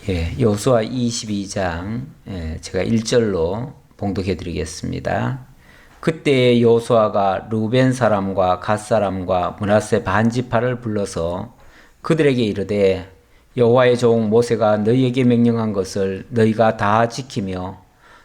여호수아 22장 제가 1절로 봉독해 드리겠습니다. 그때 여호수아가 르우벤 사람과 갓 사람과 므낫세 반지파를 불러서 그들에게 이르되 여호와의 종 모세가 너희에게 명령한 것을 너희가 다 지키며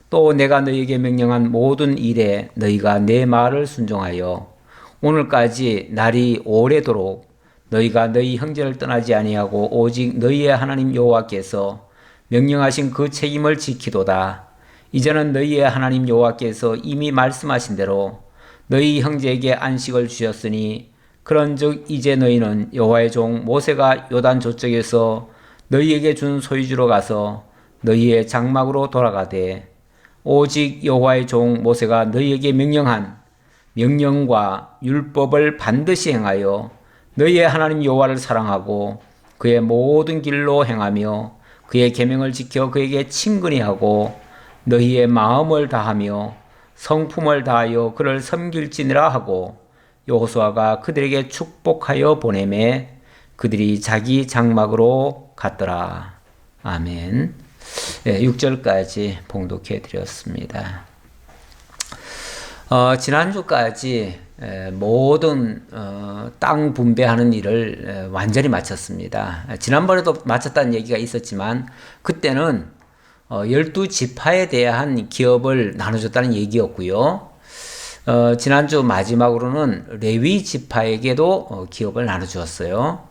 또 내가 너희에게 명령한 모든 일에 너희가 내 말을 순종하여 오늘까지 날이 오래도록 너희가 너희 형제를 떠나지 아니하고 오직 너희의 하나님 여호와께서 명령하신 그 책임을 지키도다. 이제는 너희의 하나님 여호와께서 이미 말씀하신 대로 너희 형제에게 안식을 주셨으니 그런즉 이제 너희는 여호와의 종 모세가 요단 저쪽에서 너희에게 준 소유지로 가서 너희의 장막으로 돌아가되 오직 여호와의 종 모세가 너희에게 명령한 명령과 율법을 반드시 행하여 너희의 하나님 여호와를 사랑하고 그의 모든 길로 행하며 그의 계명을 지켜 그에게 친근히 하고 너희의 마음을 다하며 성품을 다하여 그를 섬길지니라 하고 여호수아가 그들에게 축복하여 보내매 그들이 자기 장막으로 갔더라. 아멘. 6절까지 봉독해 드렸습니다. 지난주까지 모든 땅 분배하는 일을 완전히 마쳤습니다. 지난번에도 마쳤다는 얘기가 있었지만 그때는 12지파에 대한 기업을 나눠줬다는 얘기였고요. 지난주 마지막으로는 레위 지파에게도 기업을 나눠주었어요.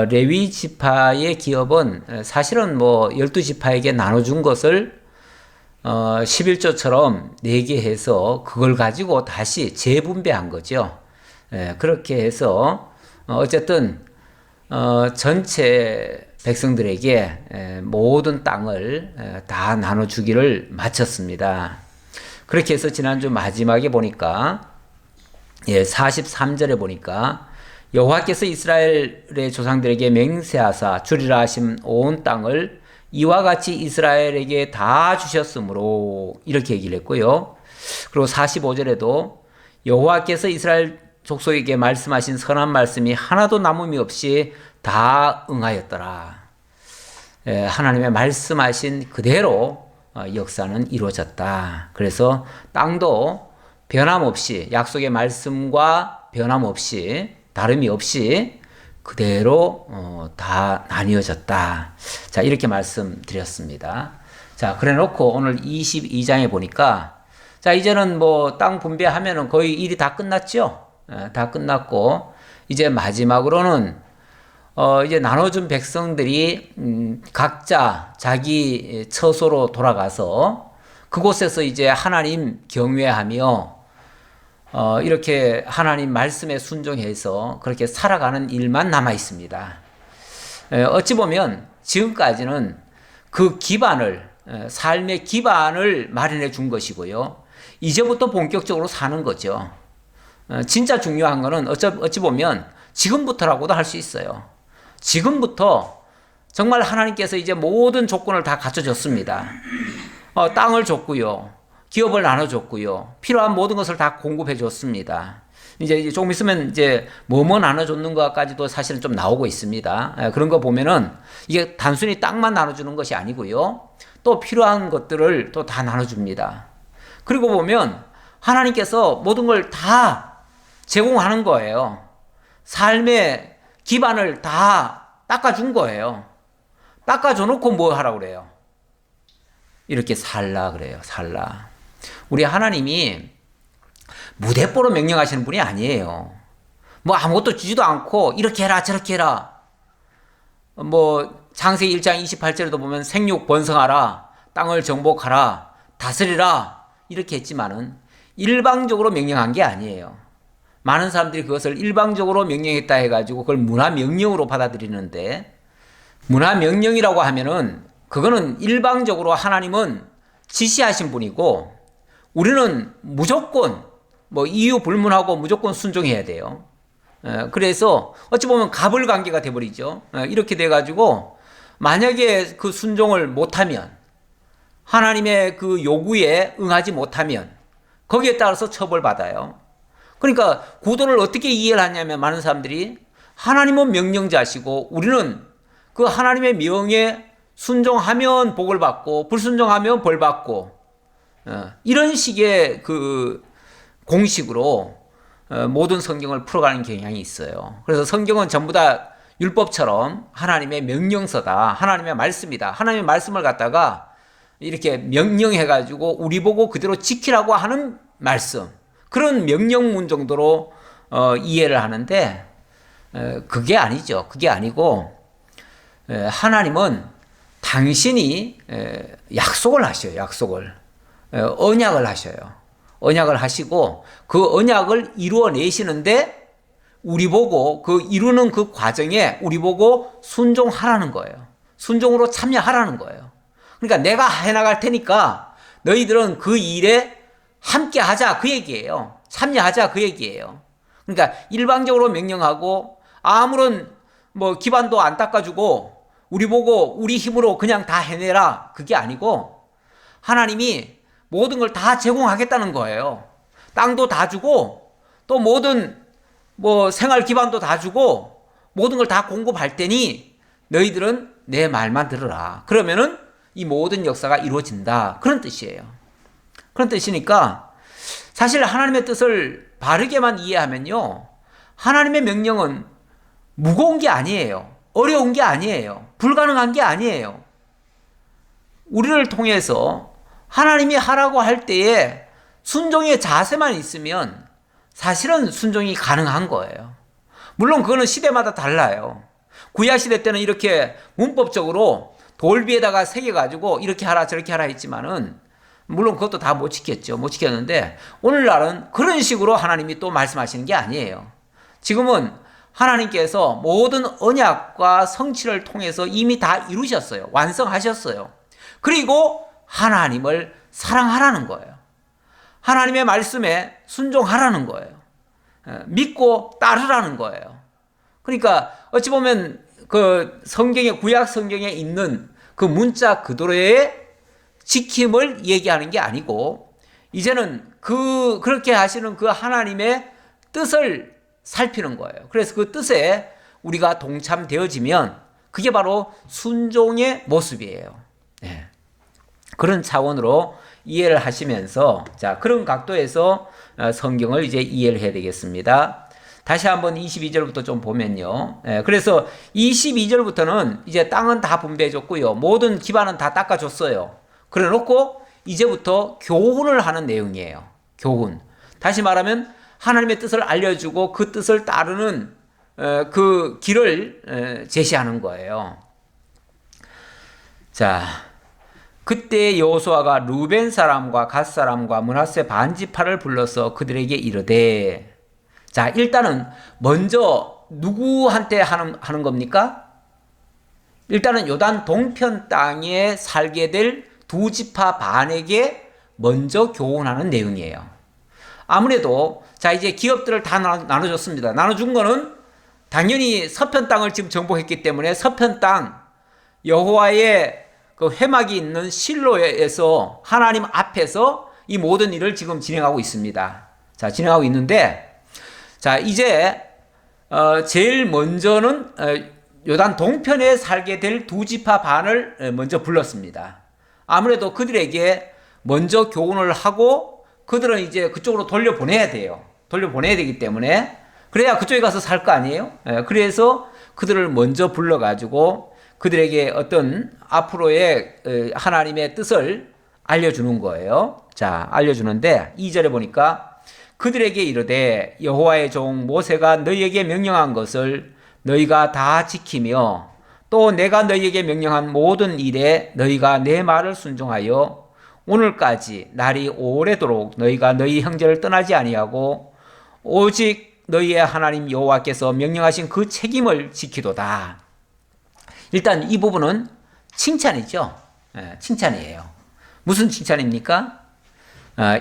레위 지파의 기업은 사실은 12지파에게 나눠준 것을 11조처럼 4개 해서 그걸 가지고 다시 재분배한 거죠. 그렇게 해서 어쨌든 전체 백성들에게 모든 땅을 다 나눠주기를 마쳤습니다. 그렇게 해서 지난주 마지막에 보니까 43절에 보니까 여호와께서 이스라엘의 조상들에게 맹세하사 주리라 하신 온 땅을 이와 같이 이스라엘에게 다 주셨으므로 이렇게 얘기를 했고요. 그리고 45절에도 여호와께서 이스라엘 족속에게 말씀하신 선한 말씀이 하나도 남음이 없이 다 응하였더라. 하나님의 말씀하신 그대로 역사는 이루어졌다. 그래서 땅도 변함없이 약속의 말씀과 변함없이 다름이 없이 그대로 다 나뉘어졌다. 자, 이렇게 말씀드렸습니다. 자, 그래 놓고 오늘 22장에 보니까 자, 이제는 땅 분배하면은 거의 일이 다 끝났죠? 다 끝났고 이제 마지막으로는 이제 나눠준 백성들이 각자 자기 처소로 돌아가서 그곳에서 이제 하나님 경외하며 이렇게 하나님 말씀에 순종해서 그렇게 살아가는 일만 남아 있습니다. 어찌 보면 지금까지는 그 기반을, 삶의 기반을 마련해 준 것이고요. 이제부터 본격적으로 사는 거죠. 진짜 중요한 거는 어찌 보면 지금부터라고도 할 수 있어요. 지금부터 정말 하나님께서 이제 모든 조건을 다 갖춰줬습니다. 땅을 줬고요. 기업을 나눠줬고요. 필요한 모든 것을 다 공급해 줬습니다. 이제 조금 있으면 이제 뭐뭐 나눠줬는 것까지도 사실은 좀 나오고 있습니다. 그런 거 보면은 이게 단순히 땅만 나눠주는 것이 아니고요. 또 필요한 것들을 또 다 나눠줍니다. 그리고 보면 하나님께서 모든 걸 다 제공하는 거예요. 삶의 기반을 다 닦아준 거예요. 닦아줘 놓고 뭐 하라고 그래요? 이렇게 살라 그래요. 살라. 우리 하나님이 무대뽀로 명령하시는 분이 아니에요. 아무것도 주지도 않고 이렇게 해라 저렇게 해라. 창세기 1장 28절에도 보면 생육 번성하라, 땅을 정복하라, 다스리라 이렇게 했지만은 일방적으로 명령한 게 아니에요. 많은 사람들이 그것을 일방적으로 명령했다 해가지고 그걸 문화명령으로 받아들이는데, 문화명령이라고 하면은 그거는 일방적으로 하나님은 지시하신 분이고 우리는 무조건 이유 불문하고 무조건 순종해야 돼요. 그래서 어찌 보면 갑을관계가 돼버리죠. 이렇게 돼가지고 만약에 그 순종을 못하면, 하나님의 그 요구에 응하지 못하면 거기에 따라서 처벌받아요. 그러니까 구도를 어떻게 이해를 하냐면 많은 사람들이 하나님은 명령자시고 우리는 그 하나님의 명에 순종하면 복을 받고 불순종하면 벌 받고 이런 식의 그 공식으로 모든 성경을 풀어가는 경향이 있어요. 그래서 성경은 전부 다 율법처럼 하나님의 명령서다. 하나님의 말씀이다. 하나님의 말씀을 갖다가 이렇게 명령해가지고 우리 보고 그대로 지키라고 하는 말씀. 그런 명령문 정도로 이해를 하는데 그게 아니죠. 그게 아니고 하나님은 당신이 약속을 하셔요. 약속을. 언약을 하셔요. 언약을 하시고 그 언약을 이루어내시는데 우리 보고 그 이루는 그 과정에 우리 보고 순종하라는 거예요. 순종으로 참여하라는 거예요. 그러니까 내가 해나갈 테니까 너희들은 그 일에 함께 하자 그 얘기예요. 참여하자 그 얘기예요. 그러니까 일방적으로 명령하고 아무런 뭐 기반도 안 닦아주고 우리 보고 우리 힘으로 그냥 다 해내라 그게 아니고 하나님이 모든 걸 다 제공하겠다는 거예요. 땅도 다 주고 또 모든 뭐 생활 기반도 다 주고 모든 걸 다 공급할 테니 너희들은 내 말만 들으라. 그러면은 이 모든 역사가 이루어진다. 그런 뜻이에요. 그런 뜻이니까 사실 하나님의 뜻을 바르게만 이해하면요. 하나님의 명령은 무거운 게 아니에요. 어려운 게 아니에요. 불가능한 게 아니에요. 우리를 통해서 하나님이 하라고 할 때에 순종의 자세만 있으면 사실은 순종이 가능한 거예요. 물론 그거는 시대마다 달라요. 구약 시대 때는 이렇게 문법적으로 돌 위에다가 새겨가지고 이렇게 하라 저렇게 하라 했지만은 물론 그것도 다 못 지켰죠. 못 지켰는데 오늘날은 그런 식으로 하나님이 또 말씀하시는 게 아니에요. 지금은 하나님께서 모든 언약과 성취를 통해서 이미 다 이루셨어요. 완성하셨어요. 그리고 하나님을 사랑하라는 거예요. 하나님의 말씀에 순종하라는 거예요. 믿고 따르라는 거예요. 그러니까 어찌 보면 그 성경에 구약 성경에 있는 그 문자 그대로의 지킴을 얘기하는 게 아니고 이제는 그렇게 하시는 그 하나님의 뜻을 살피는 거예요. 그래서 그 뜻에 우리가 동참되어지면 그게 바로 순종의 모습이에요. 네. 그런 차원으로 이해를 하시면서 자 그런 각도에서 성경을 이제 이해를 해야 되겠습니다. 다시 한번 22절부터 좀 보면요. 그래서 22절부터는 이제 땅은 다 분배해 줬고요. 모든 기반은 다 닦아줬어요. 그래 놓고 이제부터 교훈을 하는 내용이에요. 교훈. 다시 말하면 하나님의 뜻을 알려주고 그 뜻을 따르는 그 길을 제시하는 거예요. 자, 그때 여호수아가 루벤 사람과 갓 사람과 므낫세 반지파를 불러서 그들에게 이르되 자 일단은 먼저 누구한테 하는 겁니까? 일단은 요단 동편 땅에 살게 될 두 지파 반에게 먼저 교훈하는 내용이에요. 아무래도 자 이제 기업들을 다 나눠줬습니다. 나눠준 거는 당연히 서편 땅을 지금 정복했기 때문에 서편 땅 여호와의 그 회막이 있는 실로에서 하나님 앞에서 이 모든 일을 지금 진행하고 있습니다. 자 진행하고 있는데 자 이제 제일 먼저는 요단 동편에 살게 될 두 지파 반을 먼저 불렀습니다. 아무래도 그들에게 먼저 교훈을 하고 그들은 이제 그쪽으로 돌려보내야 돼요. 돌려보내야 되기 때문에 그래야 그쪽에 가서 살 거 아니에요. 그래서 그들을 먼저 불러가지고 그들에게 어떤 앞으로의 하나님의 뜻을 알려주는 거예요. 자 알려주는데 2절에 보니까 그들에게 이르되 여호와의 종 모세가 너희에게 명령한 것을 너희가 다 지키며 또 내가 너희에게 명령한 모든 일에 너희가 내 말을 순종하여 오늘까지 날이 오래도록 너희가 너희 형제를 떠나지 아니하고 오직 너희의 하나님 여호와께서 명령하신 그 책임을 지키도다. 일단 이 부분은 칭찬이죠. 칭찬이에요. 무슨 칭찬입니까?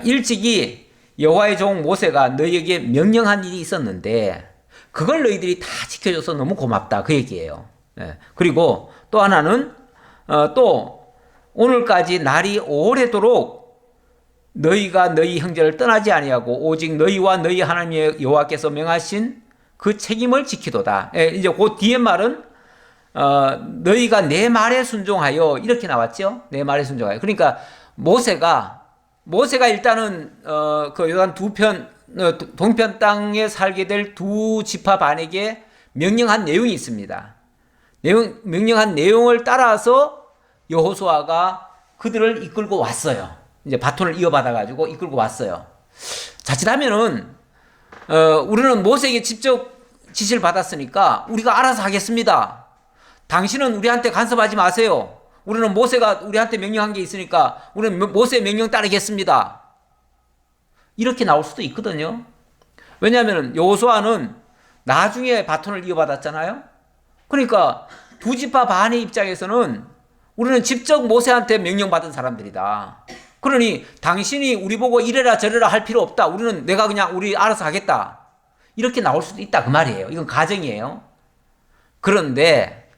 일찍이 여호와의 종 모세가 너희에게 명령한 일이 있었는데 그걸 너희들이 다 지켜줘서 너무 고맙다 그 얘기예요. 그리고 또 하나는 또 오늘까지 날이 오래도록 너희가 너희 형제를 떠나지 아니하고 오직 너희와 너희 하나님의 여호와께서 명하신 그 책임을 지키도다. 이제 그 뒤에 말은 너희가 내 말에 순종하여 이렇게 나왔죠. 내 말에 순종하여. 그러니까 모세가 일단은 그 요단 동편 땅에 살게 될 두 지파 반에게 명령한 내용이 있습니다. 명령한 내용을 따라서 여호수아가 그들을 이끌고 왔어요. 이제 바톤을 이어받아 가지고 이끌고 왔어요. 자칫하면은 우리는 모세에게 직접 지시를 받았으니까 우리가 알아서 하겠습니다. 당신은 우리한테 간섭하지 마세요. 우리는 모세가 우리한테 명령한 게 있으니까 우리는 모세의 명령 따르겠습니다. 이렇게 나올 수도 있거든요. 왜냐하면 여호수아는 나중에 바톤을 이어받았잖아요. 그러니까 두 지파 반의 입장에서는 우리는 직접 모세한테 명령받은 사람들이다. 그러니 당신이 우리 보고 이래라 저래라 할 필요 없다. 내가 그냥 우리 알아서 하겠다. 이렇게 나올 수도 있다 그 말이에요. 이건 가정이에요. 그런데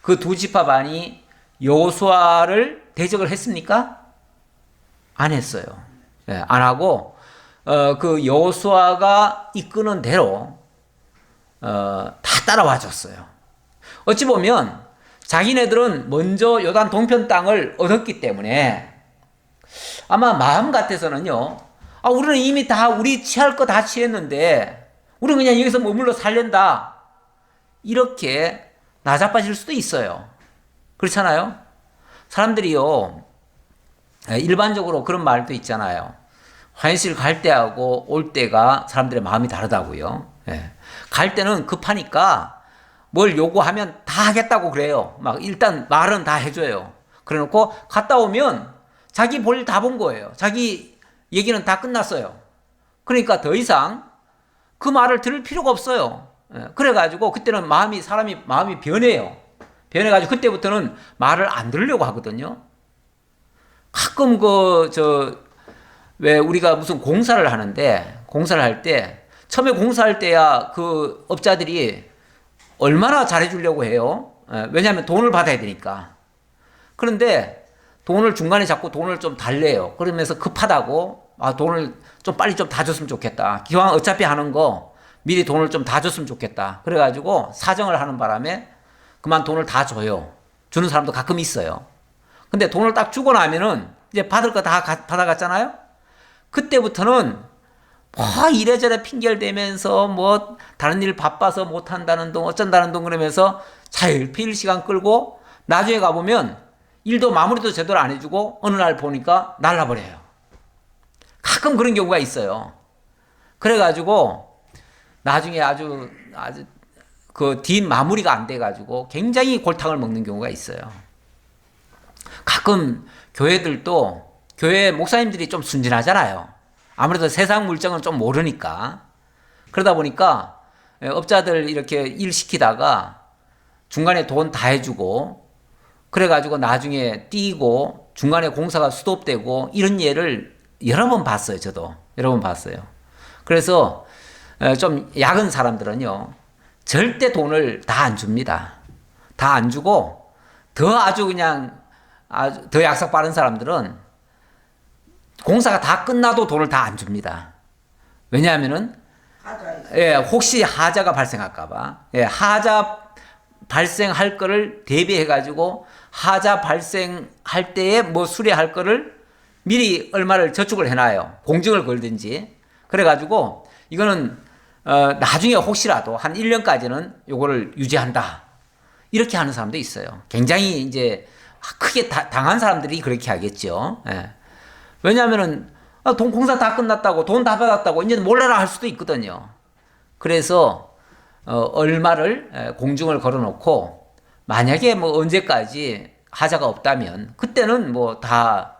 그 두 지파 반이 여호수아를 대적을 했습니까? 안 했어요. 안 하고 그 여호수아가 이끄는 대로 다 따라와 줬어요. 어찌 보면 자기네들은 먼저 요단 동편 땅을 얻었기 때문에 아마 마음 같아서는요. 우리는 이미 다 우리 취할 거 다 취했는데 우리는 그냥 여기서 머물러 살련다. 이렇게 나자빠질 수도 있어요. 그렇잖아요? 사람들이요. 일반적으로 그런 말도 있잖아요. 화장실 갈 때하고 올 때가 사람들의 마음이 다르다고요. 갈 때는 급하니까 뭘 요구하면 다 하겠다고 그래요. 막 일단 말은 다 해줘요. 그래 놓고 갔다 오면 자기 볼 일 다 본 거예요. 자기 얘기는 다 끝났어요. 그러니까 더 이상 그 말을 들을 필요가 없어요. 그래가지고 그때는 사람이 마음이 변해요. 변해가지고 그때부터는 말을 안 들으려고 하거든요. 가끔 왜 우리가 무슨 공사를 하는데, 공사를 할 때, 처음에 공사할 때야 그 업자들이 얼마나 잘해주려고 해요. 왜냐하면 돈을 받아야 되니까. 그런데 돈을 중간에 자꾸 돈을 좀 달래요. 그러면서 급하다고, 돈을 좀 빨리 좀 다 줬으면 좋겠다. 기왕 어차피 하는 거 미리 돈을 좀 다 줬으면 좋겠다. 그래가지고 사정을 하는 바람에 그만 돈을 다 줘요. 주는 사람도 가끔 있어요. 근데 돈을 딱 주고 나면은 이제 받을 거 다 받아갔잖아요? 그때부터는 이래저래 핑계를 대면서 다른 일 바빠서 못한다는 동 어쩐다는 동 그러면서 차일피일 시간 끌고 나중에 가보면 일도 마무리도 제대로 안 해주고 어느 날 보니까 날라버려요. 가끔 그런 경우가 있어요. 그래가지고 나중에 아주 그 뒷 마무리가 안 돼가지고 굉장히 골탕을 먹는 경우가 있어요. 가끔 교회 목사님들이 좀 순진하잖아요. 아무래도 세상 물정은 좀 모르니까. 그러다 보니까 업자들 이렇게 일 시키다가 중간에 돈 다 해주고 그래가지고 나중에 띄고 중간에 공사가 스톱되고 이런 예를 여러 번 봤어요. 저도 여러 번 봤어요. 그래서 좀 약은 사람들은요. 절대 돈을 다 안 줍니다. 다 안 주고 더 더 약삭 빠른 사람들은 공사가 다 끝나도 돈을 다 안 줍니다. 왜냐하면은 혹시 하자가 발생할까봐 하자 발생할 거를 대비해가지고 하자 발생할 때에 수리할 거를 미리 얼마를 저축을 해놔요. 공증을 걸든지. 그래가지고 이거는 나중에 혹시라도 한 1년까지는 요거를 유지한다. 이렇게 하는 사람도 있어요. 굉장히 이제 크게 당한 사람들이 그렇게 하겠죠. 왜냐하면은 돈 공사 다 끝났다고 돈 다 받았다고 이제 몰라라 할 수도 있거든요. 그래서 얼마를 공증을 걸어놓고 만약에 언제까지 하자가 없다면 그때는 다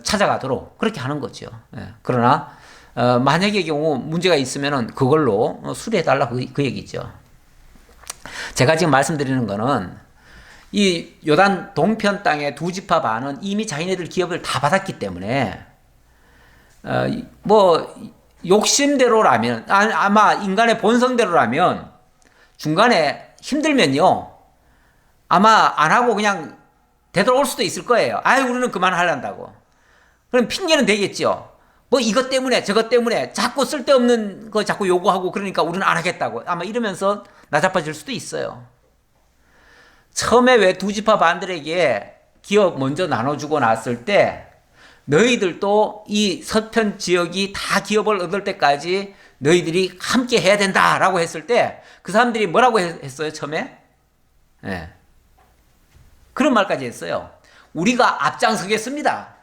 찾아가도록 그렇게 하는 거죠. 그러나 만약의 경우 문제가 있으면은 그걸로 수리해달라 그 얘기죠. 제가 지금 말씀드리는 거는 이 요단 동편 땅의 두 지파 반은 이미 자기네들 기업을 다 받았기 때문에 욕심대로라면 아마 인간의 본성대로라면 중간에 힘들면요 아마 안 하고 그냥 되돌아올 수도 있을 거예요. 우리는 그만하려고. 그럼 핑계는 되겠죠. 이것 때문에 저것 때문에 자꾸 쓸데없는 거 자꾸 요구하고 그러니까 우리는 안 하겠다고 아마 이러면서 나자빠질 수도 있어요. 처음에 왜 두 지파 반들에게 기업 먼저 나눠주고 났을 때 너희들도 이 서편 지역이 다 기업을 얻을 때까지 너희들이 함께 해야 된다라고 했을 때 그 사람들이 뭐라고 했어요, 처음에? 예. 그런 말까지 했어요. 우리가 앞장서겠습니다.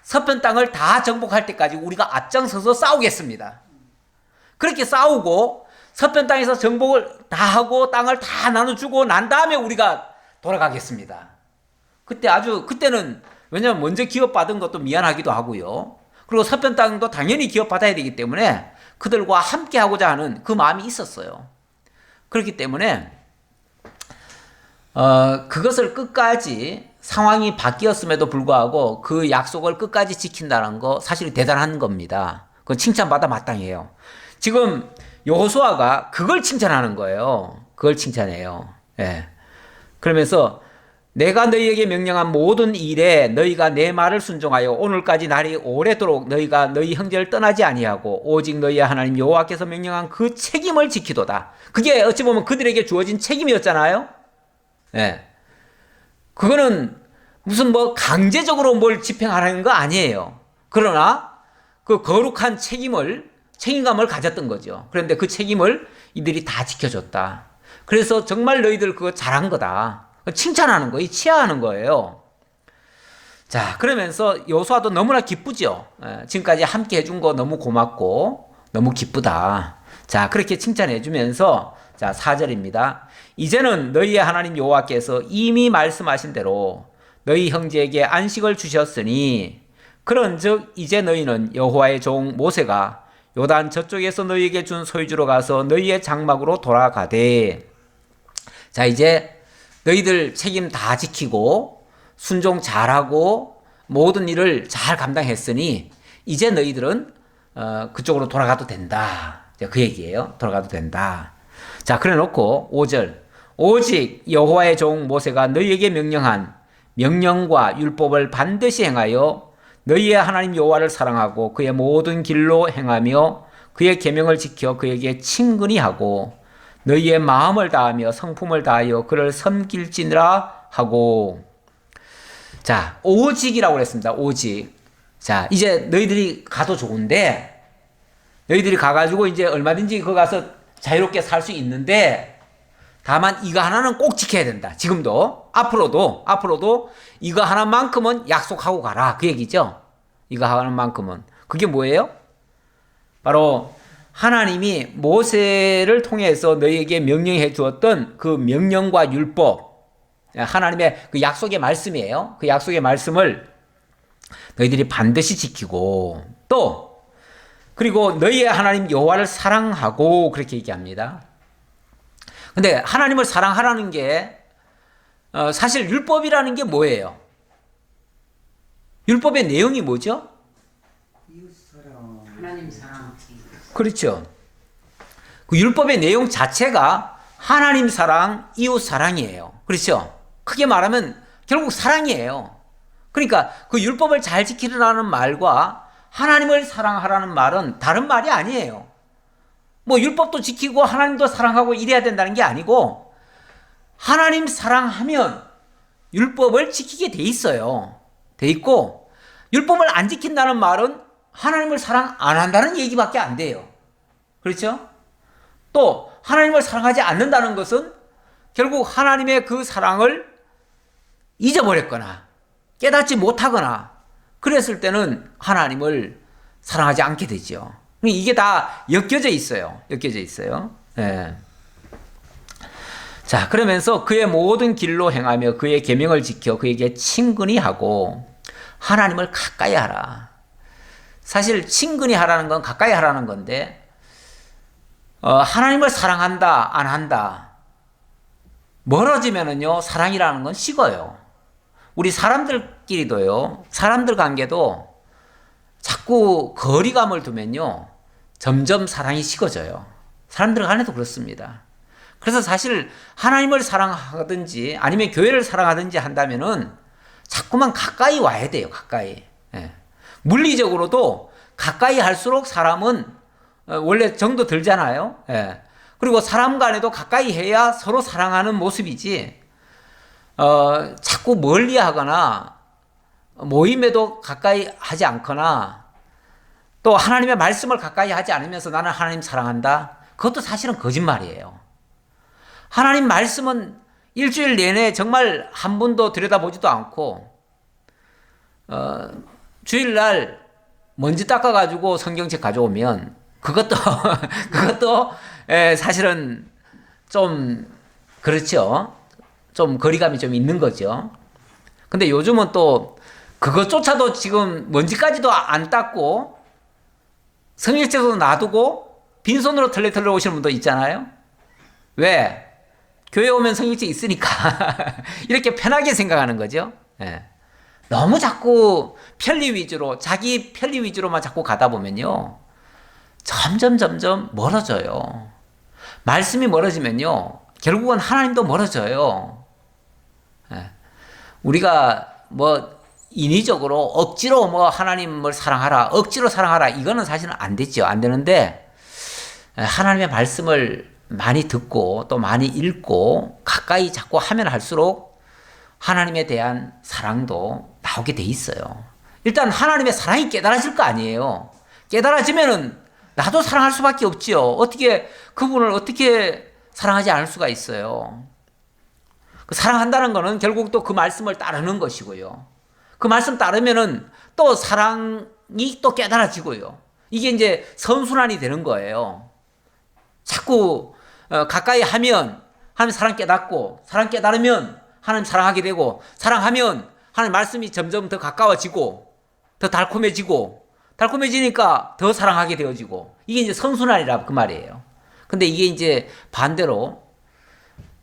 서편 땅을 다 정복할 때까지 우리가 앞장서서 싸우겠습니다. 그렇게 싸우고 서편 땅에서 정복을 다 하고 땅을 다 나눠주고 난 다음에 우리가 돌아가겠습니다. 그때는 왜냐하면 먼저 기업받은 것도 미안하기도 하고요. 그리고 서편 땅도 당연히 기업받아야 되기 때문에 그들과 함께 하고자 하는 그 마음이 있었어요. 그렇기 때문에 그것을 끝까지 상황이 바뀌었음에도 불구하고 그 약속을 끝까지 지킨다는 거 사실 대단한 겁니다. 그건 칭찬받아 마땅해요. 지금 여호수아가 그걸 칭찬하는 거예요. 그걸 칭찬해요. 예. 그러면서 내가 너희에게 명령한 모든 일에 너희가 내 말을 순종하여 오늘까지 날이 오래도록 너희가 너희 형제를 떠나지 아니하고 오직 너희의 하나님 여호와께서 명령한 그 책임을 지키도다. 그게 어찌 보면 그들에게 주어진 책임이었잖아요. 예. 그거는 무슨 뭐 강제적으로 뭘 집행하라는 거 아니에요. 그러나 그 거룩한 책임감을 가졌던 거죠. 그런데 그 책임을 이들이 다 지켜줬다. 그래서 정말 너희들 그거 잘한 거다. 칭찬하는 거예요. 치하하는 거예요. 자, 그러면서 여호수아도 너무나 기쁘죠. 지금까지 함께 해준 거 너무 고맙고 너무 기쁘다. 자, 그렇게 칭찬해 주면서 자, 4절입니다. 이제는 너희의 하나님 여호와께서 이미 말씀하신 대로 너희 형제에게 안식을 주셨으니 그런즉 이제 너희는 여호와의 종 모세가 요단 저쪽에서 너희에게 준 소유주로 가서 너희의 장막으로 돌아가되. 자, 이제 너희들 책임 다 지키고 순종 잘하고 모든 일을 잘 감당했으니 이제 너희들은 그쪽으로 돌아가도 된다. 그 얘기예요. 돌아가도 된다. 자, 그래 놓고 5절. 오직 여호와의 종 모세가 너희에게 명령한 명령과 율법을 반드시 행하여 너희의 하나님 여호와를 사랑하고 그의 모든 길로 행하며 그의 계명을 지켜 그에게 친근히 하고 너희의 마음을 다하며 성품을 다하여 그를 섬길지니라 하고. 자, 오직이라고 그랬습니다. 오직. 자, 이제 너희들이 가도 좋은데 너희들이 가가지고 이제 얼마든지 거기 가서 자유롭게 살 수 있는데 다만 이거 하나는 꼭 지켜야 된다. 지금도 앞으로도 이거 하나만큼은 약속하고 가라. 그 얘기죠. 이거 하나만큼은. 그게 뭐예요? 바로 하나님이 모세를 통해서 너희에게 명령해 주었던 그 명령과 율법, 하나님의 그 약속의 말씀이에요. 그 약속의 말씀을 너희들이 반드시 지키고 또 그리고 너희의 하나님 여호와를 사랑하고 그렇게 얘기합니다. 근데 하나님을 사랑하라는 게 사실 율법이라는 게 뭐예요? 율법의 내용이 뭐죠? 하나님 사랑. 그렇죠. 그 율법의 내용 자체가 하나님 사랑, 이웃 사랑이에요. 그렇죠? 크게 말하면 결국 사랑이에요. 그러니까 그 율법을 잘 지키라는 말과 하나님을 사랑하라는 말은 다른 말이 아니에요. 뭐 율법도 지키고 하나님도 사랑하고 이래야 된다는 게 아니고 하나님 사랑하면 율법을 지키게 돼 있어요. 돼 있고 율법을 안 지킨다는 말은 하나님을 사랑 안 한다는 얘기밖에 안 돼요. 그렇죠? 또 하나님을 사랑하지 않는다는 것은 결국 하나님의 그 사랑을 잊어버렸거나 깨닫지 못하거나 그랬을 때는 하나님을 사랑하지 않게 되죠. 이게 다 엮여져 있어요. 예. 자, 그러면서 그의 모든 길로 행하며 그의 계명을 지켜 그에게 친근히 하고 하나님을 가까이 하라. 사실 친근히 하라는 건 가까이 하라는 건데 하나님을 사랑한다 안 한다 멀어지면은요 사랑이라는 건 식어요. 우리 사람들끼리도요 사람들 관계도 자꾸 거리감을 두면요 점점 사랑이 식어져요. 사람들 간에도 그렇습니다. 그래서 사실 하나님을 사랑하든지 아니면 교회를 사랑하든지 한다면은 자꾸만 가까이 와야 돼요. 가까이. 예. 물리적으로도 가까이 할수록 사람은 원래 정도 들잖아요. 예. 그리고 사람 간에도 가까이 해야 서로 사랑하는 모습이지 자꾸 멀리하거나 모임에도 가까이 하지 않거나 또 하나님의 말씀을 가까이 하지 않으면서 나는 하나님 사랑한다. 그것도 사실은 거짓말이에요. 하나님 말씀은 일주일 내내 정말 한 번도 들여다보지도 않고 주일날 먼지 닦아가지고 성경책 가져오면 그것도 그것도 사실은 좀 그렇죠. 좀 거리감이 좀 있는 거죠. 근데 요즘은 또 그것조차도 지금 먼지까지도 안 닦고 성경책도 놔두고 빈손으로 털레털레 오시는 분도 있잖아요. 왜? 교회 오면 성경책 있으니까 이렇게 편하게 생각하는 거죠. 예. 너무 자꾸 편리 위주로 자기 편리 위주로만 자꾸 가다 보면요. 점점 멀어져요. 말씀이 멀어지면요. 결국은 하나님도 멀어져요. 예. 우리가 뭐 인위적으로 억지로 뭐 하나님을 사랑하라, 억지로 사랑하라 이거는 사실은 안 되죠. 안 되는데 하나님의 말씀을 많이 듣고 또 많이 읽고 가까이 자꾸 하면 할수록 하나님에 대한 사랑도 나오게 돼 있어요. 일단 하나님의 사랑이 깨달아질 거 아니에요. 깨달아지면은 나도 사랑할 수밖에 없지요. 어떻게 그분을 어떻게 사랑하지 않을 수가 있어요. 사랑한다는 거는 결국 또 그 말씀을 따르는 것이고요. 그 말씀 따르면은 또 사랑이 또 깨달아지고요. 이게 이제 선순환이 되는 거예요. 자꾸 가까이 하면 하나님 사랑 깨닫고 사랑 깨달으면 하나님 사랑하게 되고 사랑하면 하나님 말씀이 점점 더 가까워지고 더 달콤해지니까 더 사랑하게 되어지고 이게 이제 선순환이라 그 말이에요. 근데 이게 이제 반대로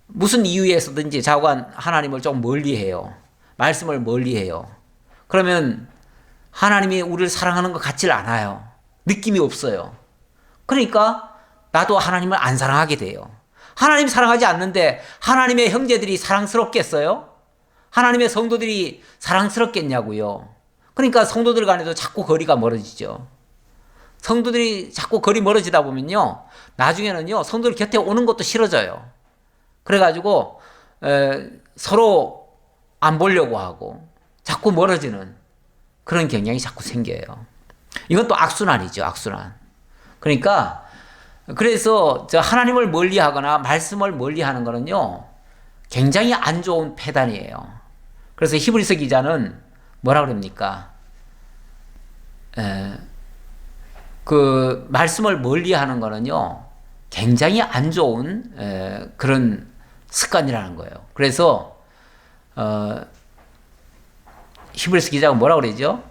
무슨 이유에서든지 자관 하나님을 좀 멀리해요. 말씀을 멀리해요. 그러면 하나님이 우리를 사랑하는 것 같질 않아요. 느낌이 없어요. 그러니까 나도 하나님을 안 사랑하게 돼요. 하나님 사랑하지 않는데 하나님의 형제들이 사랑스럽겠어요? 하나님의 성도들이 사랑스럽겠냐고요. 그러니까 성도들 간에도 자꾸 거리가 멀어지죠. 성도들이 자꾸 거리 멀어지다 보면요. 나중에는요. 성도들 곁에 오는 것도 싫어져요. 그래가지고 서로 안 보려고 하고 자꾸 멀어지는 그런 경향이 자꾸 생겨요. 이건 또 악순환이죠. 악순환. 그러니까 그래서 저 하나님을 멀리하거나 말씀을 멀리하는 거는요. 굉장히 안 좋은 패단이에요. 그래서 히브리서 기자는 뭐라 그럽니까? 그 말씀을 멀리하는 거는요. 굉장히 안 좋은 그런 습관이라는 거예요. 그래서 히브리서 기자가 뭐라 그러죠?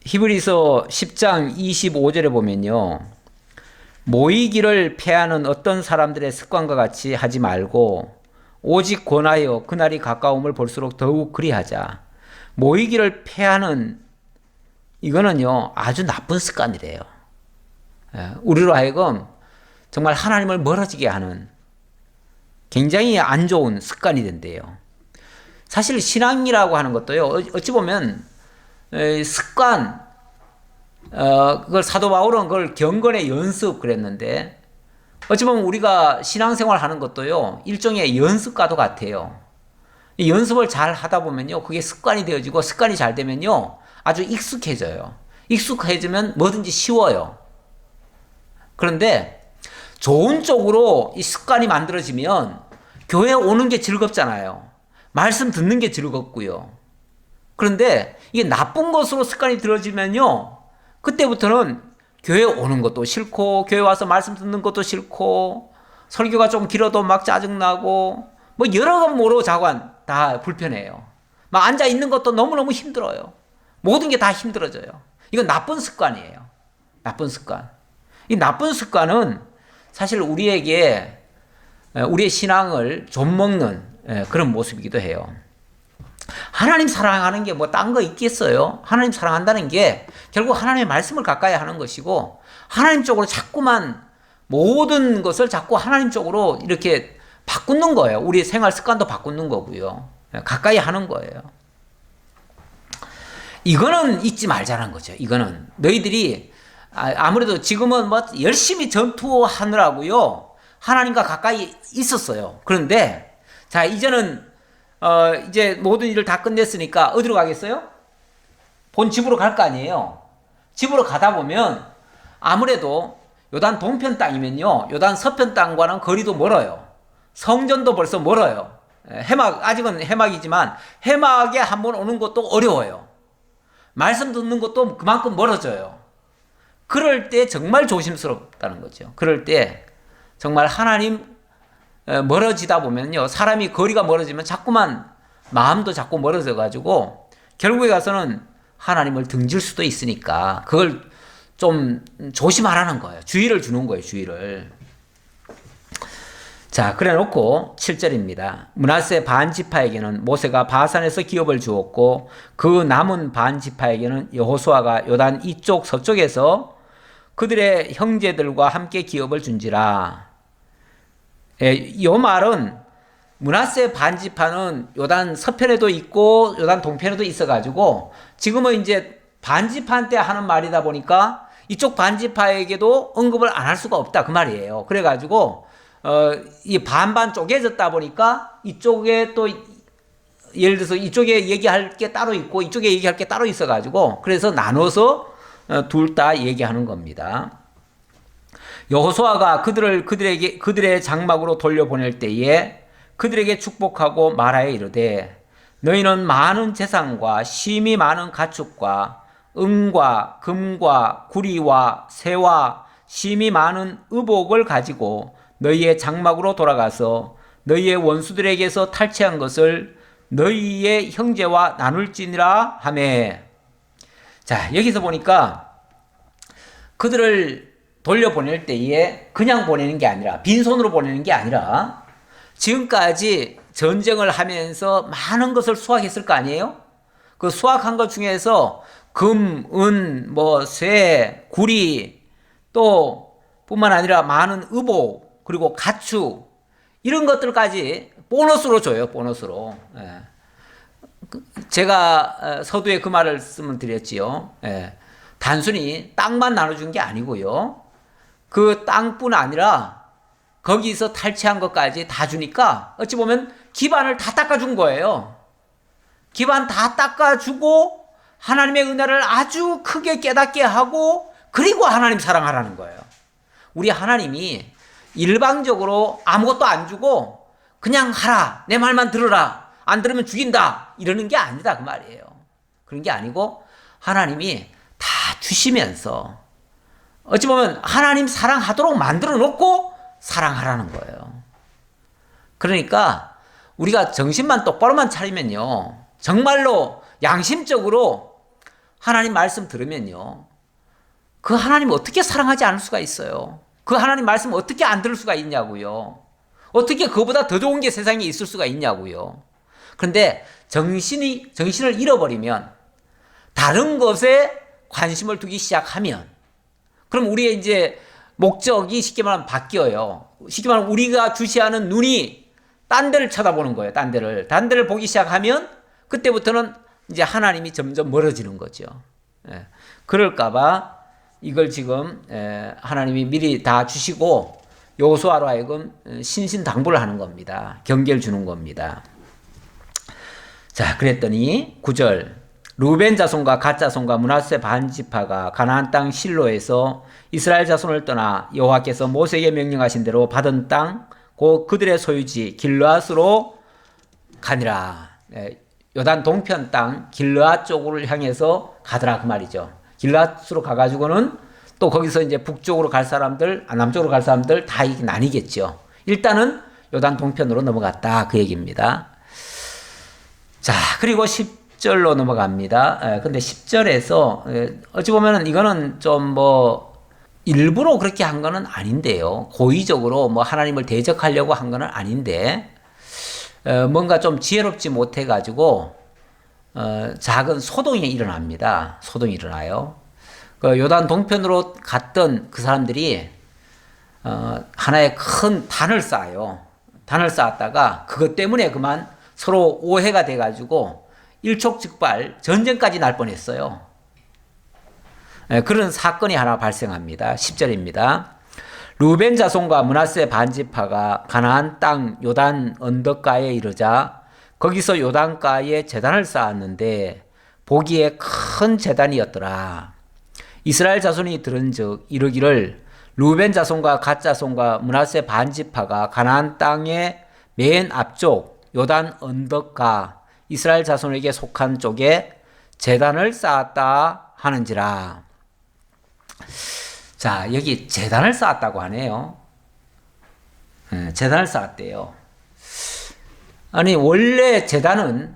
히브리서 10장 25절에 보면요. 모이기를 패하는 어떤 사람들의 습관과 같이 하지 말고 오직 권하여 그날이 가까움을 볼수록 더욱 그리하자. 모이기를 패하는 이거는요. 아주 나쁜 습관이래요. 우리로 하여금 정말 하나님을 멀어지게 하는 굉장히 안 좋은 습관이 된대요. 사실 신앙이라고 하는 것도요. 어찌 보면 습관, 그걸 사도 바울은 그걸 경건의 연습 그랬는데 어찌 보면 우리가 신앙생활 하는 것도요. 일종의 연습과도 같아요. 이 연습을 잘 하다 보면요. 그게 습관이 되어지고 습관이 잘 되면요. 아주 익숙해져요. 익숙해지면 뭐든지 쉬워요. 그런데 좋은 쪽으로 이 습관이 만들어지면 교회 오는 게 즐겁잖아요. 말씀 듣는 게 즐겁고요. 그런데 이게 나쁜 것으로 습관이 들어지면요. 그때부터는 교회 오는 것도 싫고 교회 와서 말씀 듣는 것도 싫고 설교가 좀 길어도 막 짜증나고 뭐 여러모로 자관 다 불편해요. 막 앉아 있는 것도 너무너무 힘들어요. 모든 게 다 힘들어져요. 이건 나쁜 습관이에요. 나쁜 습관. 이 나쁜 습관은 사실 우리에게 우리의 신앙을 좀먹는 그런 모습이기도 해요. 하나님 사랑하는 게 뭐 딴 거 있겠어요? 하나님 사랑한다는 게 결국 하나님의 말씀을 가까이 하는 것이고 하나님 쪽으로 자꾸만 모든 것을 자꾸 하나님 쪽으로 이렇게 바꾸는 거예요. 우리의 생활 습관도 바꾸는 거고요. 가까이 하는 거예요. 이거는 잊지 말자는 거죠. 이거는 너희들이 아무래도 지금은 뭐 열심히 전투하느라고요. 하나님과 가까이 있었어요. 그런데 자, 이제는 이제 모든 일을 다 끝냈으니까 어디로 가겠어요? 본 집으로 갈 거 아니에요. 집으로 가다 보면 아무래도 요단 동편 땅이면요, 요단 서편 땅과는 거리도 멀어요. 성전도 벌써 멀어요. 아직은 해막이지만 해막에 한번 오는 것도 어려워요. 말씀 듣는 것도 그만큼 멀어져요. 그럴 때 정말 조심스럽다는 거죠. 그럴 때 정말 하나님 멀어지다 보면요, 사람이 거리가 멀어지면 자꾸만 마음도 자꾸 멀어져 가지고 결국에 가서는 하나님을 등질 수도 있으니까 그걸 좀 조심하라는 거예요. 주의를 주는 거예요. 주의를. 자, 그래 놓고 7절입니다. 므낫세 반 지파에게는 모세가 바산에서 기업을 주었고 그 남은 반 지파에게는 여호수아가 요단 이쪽 서쪽에서 그들의 형제들과 함께 기업을 준지라. 이 말은 므낫세 반 지파는 요단 서편에도 있고 요단 동편에도 있어가지고 지금은 이제 반 지파한테 하는 말이다 보니까 이쪽 반 지파에게도 언급을 안 할 수가 없다 그 말이에요. 그래가지고 이 반반 쪼개졌다 보니까 이쪽에 또 예를 들어서 이쪽에 얘기할 게 따로 있고 이쪽에 얘기할 게 따로 있어가지고 그래서 나눠서 둘 다 얘기하는 겁니다. 여호수아가 그들의 장막으로 돌려보낼 때에 그들에게 축복하고 말하여 이르되 너희는 많은 재산과 심이 많은 가축과 은과 금과 구리와 새와 심이 많은 의복을 가지고 너희의 장막으로 돌아가서 너희의 원수들에게서 탈취한 것을 너희의 형제와 나눌지니라 하매. 자, 여기서 보니까 그들을 돌려보낼 때에 그냥 보내는 게 아니라 빈손으로 보내는 게 아니라 지금까지 전쟁을 하면서 많은 것을 수확했을 거 아니에요? 그 수확한 것 중에서 금, 은, 쇠, 구리 또 뿐만 아니라 많은 의복 그리고 가축 이런 것들까지 보너스로 줘요. 보너스로. 제가 서두에 그 말을 쓰면 드렸지요. 단순히 땅만 나눠준 게 아니고요. 그 땅뿐 아니라 거기서 탈취한 것까지 다 주니까 어찌 보면 기반을 다 닦아준 거예요. 기반 다 닦아주고 하나님의 은혜를 아주 크게 깨닫게 하고 그리고 하나님 사랑하라는 거예요. 우리 하나님이 일방적으로 아무것도 안 주고 그냥 하라, 내 말만 들으라, 안 들으면 죽인다 이러는 게 아니다 그 말이에요. 그런 게 아니고 하나님이 다 주시면서 어찌 보면 하나님 사랑하도록 만들어 놓고 사랑하라는 거예요. 그러니까 우리가 정신만 똑바로만 차리면요, 정말로 양심적으로 하나님 말씀 들으면요, 그 하나님 어떻게 사랑하지 않을 수가 있어요? 그 하나님 말씀 어떻게 안 들을 수가 있냐고요? 어떻게 그보다 더 좋은 게 세상에 있을 수가 있냐고요? 그런데 정신을 잃어버리면 다른 것에 관심을 두기 시작하면 그럼 우리의 이제 목적이 쉽게 말하면 바뀌어요. 쉽게 말하면 우리가 주시하는 눈이 딴 데를 쳐다보는 거예요. 딴 데를 보기 시작하면 그때부터는 이제 하나님이 점점 멀어지는 거죠. 그럴까봐 이걸 지금 하나님이 미리 다 주시고 여호수아로 하여금 신신당부를 하는 겁니다. 경계를 주는 겁니다. 자, 그랬더니 9절 루벤 자손과 갓 자손과 므낫세 반 지파가 가나안 땅 실로에서 이스라엘 자손을 떠나 여호와께서 모세에게 명령하신 대로 받은 땅 곧 그들의 소유지 길르앗으로 가니라. 요단 동편 땅 길르앗 쪽을 향해서 가더라 그 말이죠. 길르앗으로 가가지고는 또 거기서 이제 북쪽으로 갈 사람들, 남쪽으로 갈 사람들 다 나뉘겠죠. 일단은 요단 동편으로 넘어갔다 그 얘기입니다. 자, 그리고 10절로 넘어갑니다. 근데 10절에서 어찌 보면은 이거는 좀 일부러 그렇게 한 거는 아닌데요. 고의적으로 하나님을 대적하려고 한 거는 아닌데 뭔가 좀 지혜롭지 못해가지고 작은 소동이 일어납니다. 소동이 일어나요. 그 요단 동편으로 갔던 그 사람들이 하나의 큰 단을 쌓아요. 단을 쌓았다가 그것 때문에 그만 서로 오해가 돼가지고 일촉즉발 전쟁까지 날 뻔했어요. 그런 사건이 하나 발생합니다. 10절입니다. 루벤 자손과 므낫세 반지파가 가나안 땅 요단 언덕가에 이르자 거기서 요단가에 제단을 쌓았는데 보기에 큰 제단이었더라. 이스라엘 자손이 들은즉 이르기를 루벤 자손과 갓 자손과 므낫세 반지파가 가나안 땅의 맨 앞쪽 요단 언덕가 이스라엘 자손에게 속한 쪽에 제단을 쌓았다 하는지라. 자, 여기 제단을 쌓았다고 하네요. 제단을 쌓았대요. 아니, 원래 제단은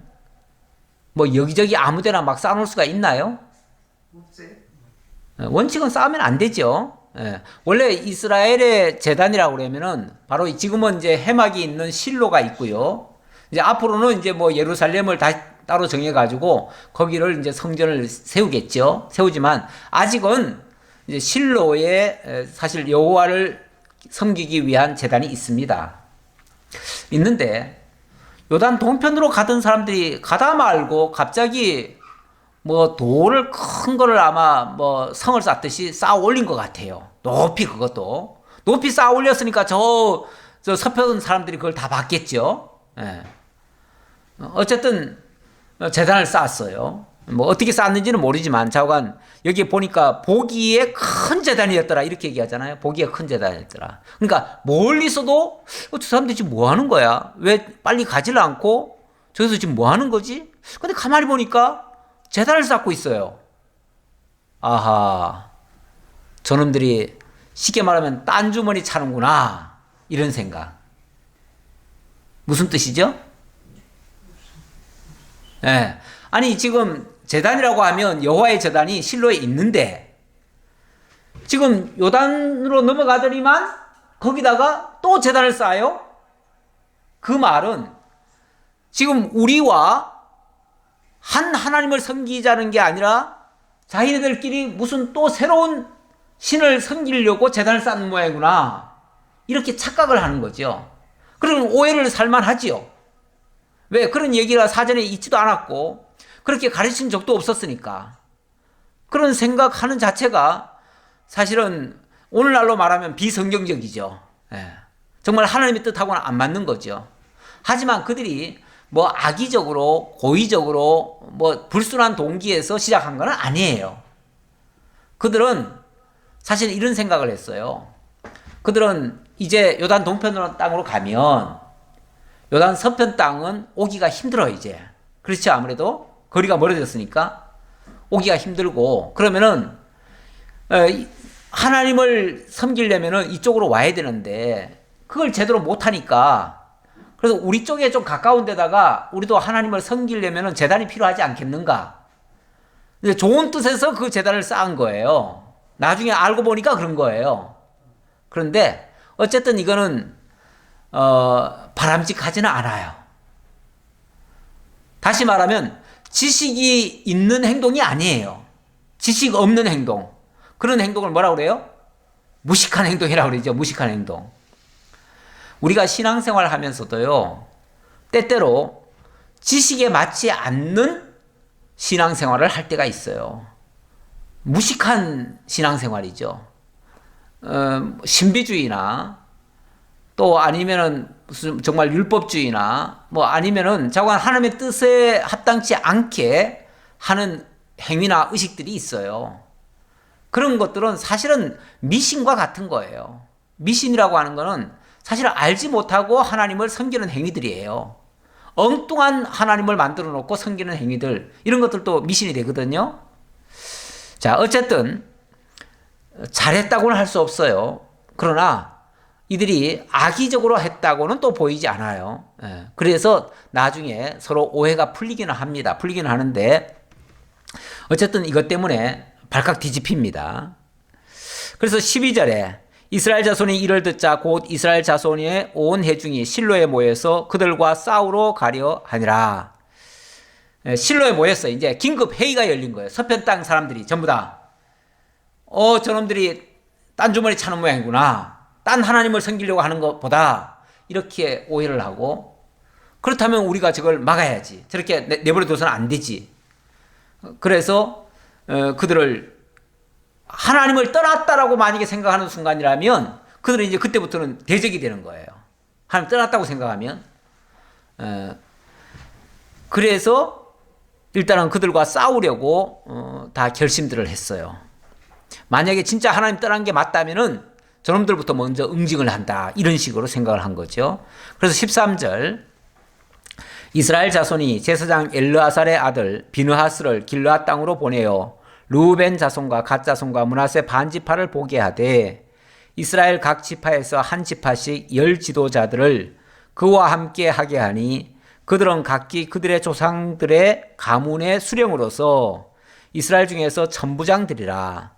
뭐 여기저기 아무데나 막 쌓아놓을 수가 있나요? 원칙은 쌓으면 안 되죠. 원래 이스라엘의 제단이라고 그러면은 바로 지금은 이제 해막이 있는 실로가 있고요. 이제 앞으로는 이제 뭐 예루살렘을 따로 정해가지고 거기를 이제 성전을 세우겠죠. 세우지만 아직은 이제 실로에 사실 여호와를 섬기기 위한 제단이 있습니다. 있는데 요단 동편으로 가던 사람들이 가다 말고 갑자기 뭐 돌을 큰 거를 아마 뭐 성을 쌓듯이 쌓아 올린 것 같아요. 높이 그것도 높이 쌓아 올렸으니까 저 서편 사람들이 그걸 다 봤겠죠. 예. 어쨌든 제단을 쌓았어요. 뭐 어떻게 쌓았는지는 모르지만 자관 여기 보니까 보기에 큰 제단이었더라 이렇게 얘기하잖아요. 보기에 큰 제단이었더라. 그러니까 멀리서도 저 사람들이 지금 뭐 하는 거야? 왜 빨리 가지를 않고 저기서 지금 뭐 하는 거지? 근데 가만히 보니까 제단을 쌓고 있어요. 아하, 저놈들이 쉽게 말하면 딴 주머니 차는구나 이런 생각. 무슨 뜻이죠? 네. 아니 지금 제단이라고 하면 여호와의 제단이 실로에 있는데 지금 요단으로 넘어가더니만 거기다가 또 제단을 쌓아요? 그 말은 지금 우리와 한 하나님을 섬기자는 게 아니라 자기네들끼리 무슨 또 새로운 신을 섬기려고 제단을 쌓는 모양이구나 이렇게 착각을 하는 거죠. 그러면 오해를 살만하지요. 왜? 그런 얘기가 사전에 있지도 않았고 그렇게 가르친 적도 없었으니까. 그런 생각하는 자체가 사실은 오늘날로 말하면 비성경적이죠. 예. 정말 하나님의 뜻하고는 안 맞는 거죠. 하지만 그들이 뭐 악의적으로 고의적으로 뭐 불순한 동기에서 시작한 건 아니에요. 그들은 사실 이런 생각을 했어요. 그들은 이제 요단 동편 땅으로 가면 요단 서편 땅은 오기가 힘들어 이제. 그렇죠. 아무래도 거리가 멀어졌으니까 오기가 힘들고 그러면은 하나님을 섬기려면은 이쪽으로 와야 되는데 그걸 제대로 못하니까 그래서 우리 쪽에 좀 가까운 데다가 우리도 하나님을 섬기려면은 제단이 필요하지 않겠는가. 좋은 뜻에서 그 제단을 쌓은 거예요. 나중에 알고 보니까 그런 거예요. 그런데 어쨌든 이거는 바람직하지는 않아요. 다시 말하면 지식이 있는 행동이 아니에요. 지식 없는 행동. 그런 행동을 뭐라고 그래요? 무식한 행동이라고 그러죠. 무식한 행동. 우리가 신앙생활 하면서도요. 때때로 지식에 맞지 않는 신앙생활을 할 때가 있어요. 무식한 신앙생활이죠. 신비주의나 또 아니면은 무슨 정말 율법주의나 뭐 아니면은 자관 하나님의 뜻에 합당치 않게 하는 행위나 의식들이 있어요. 그런 것들은 사실은 미신과 같은 거예요. 미신이라고 하는 거는 사실 알지 못하고 하나님을 섬기는 행위들이에요. 엉뚱한 하나님을 만들어 놓고 섬기는 행위들 이런 것들도 미신이 되거든요. 자, 어쨌든 잘했다고는 할 수 없어요. 그러나 이들이 악의적으로 했다고는 또 보이지 않아요. 그래서 나중에 서로 오해가 풀리기는 합니다. 풀리기는 하는데 어쨌든 이것 때문에 발칵 뒤집힙니다. 그래서 12절에 이스라엘 자손이 이를 듣자 곧 이스라엘 자손의 온 회중이 실로에 모여서 그들과 싸우러 가려 하니라. 실로에 모였어요. 이제 긴급 회의가 열린 거예요. 서편 땅 사람들이 전부 다. 저놈들이 딴 주머니 차는 모양이구나. 딴 하나님을 섬기려고 하는 것보다 이렇게 오해를 하고 그렇다면 우리가 저걸 막아야지. 저렇게 내버려둬서는 안 되지. 그래서 그들을 하나님을 떠났다라고 만약에 생각하는 순간이라면 그들은 이제 그때부터는 대적이 되는 거예요. 하나님 떠났다고 생각하면. 그래서 일단은 그들과 싸우려고 다 결심들을 했어요. 만약에 진짜 하나님 떠난 게 맞다면은 저놈들부터 먼저 응징을 한다. 이런 식으로 생각을 한 거죠. 그래서 13절 이스라엘 자손이 제사장 엘르아살의 아들 비느하스를 길르앗 땅으로 보내어 르우벤 자손과 갓 자손과 므낫세 반 지파를 보게 하되 이스라엘 각 지파에서 한 지파씩 10 지도자들을 그와 함께 하게 하니 그들은 각기 그들의 조상들의 가문의 수령으로서 이스라엘 중에서 천부장들이라.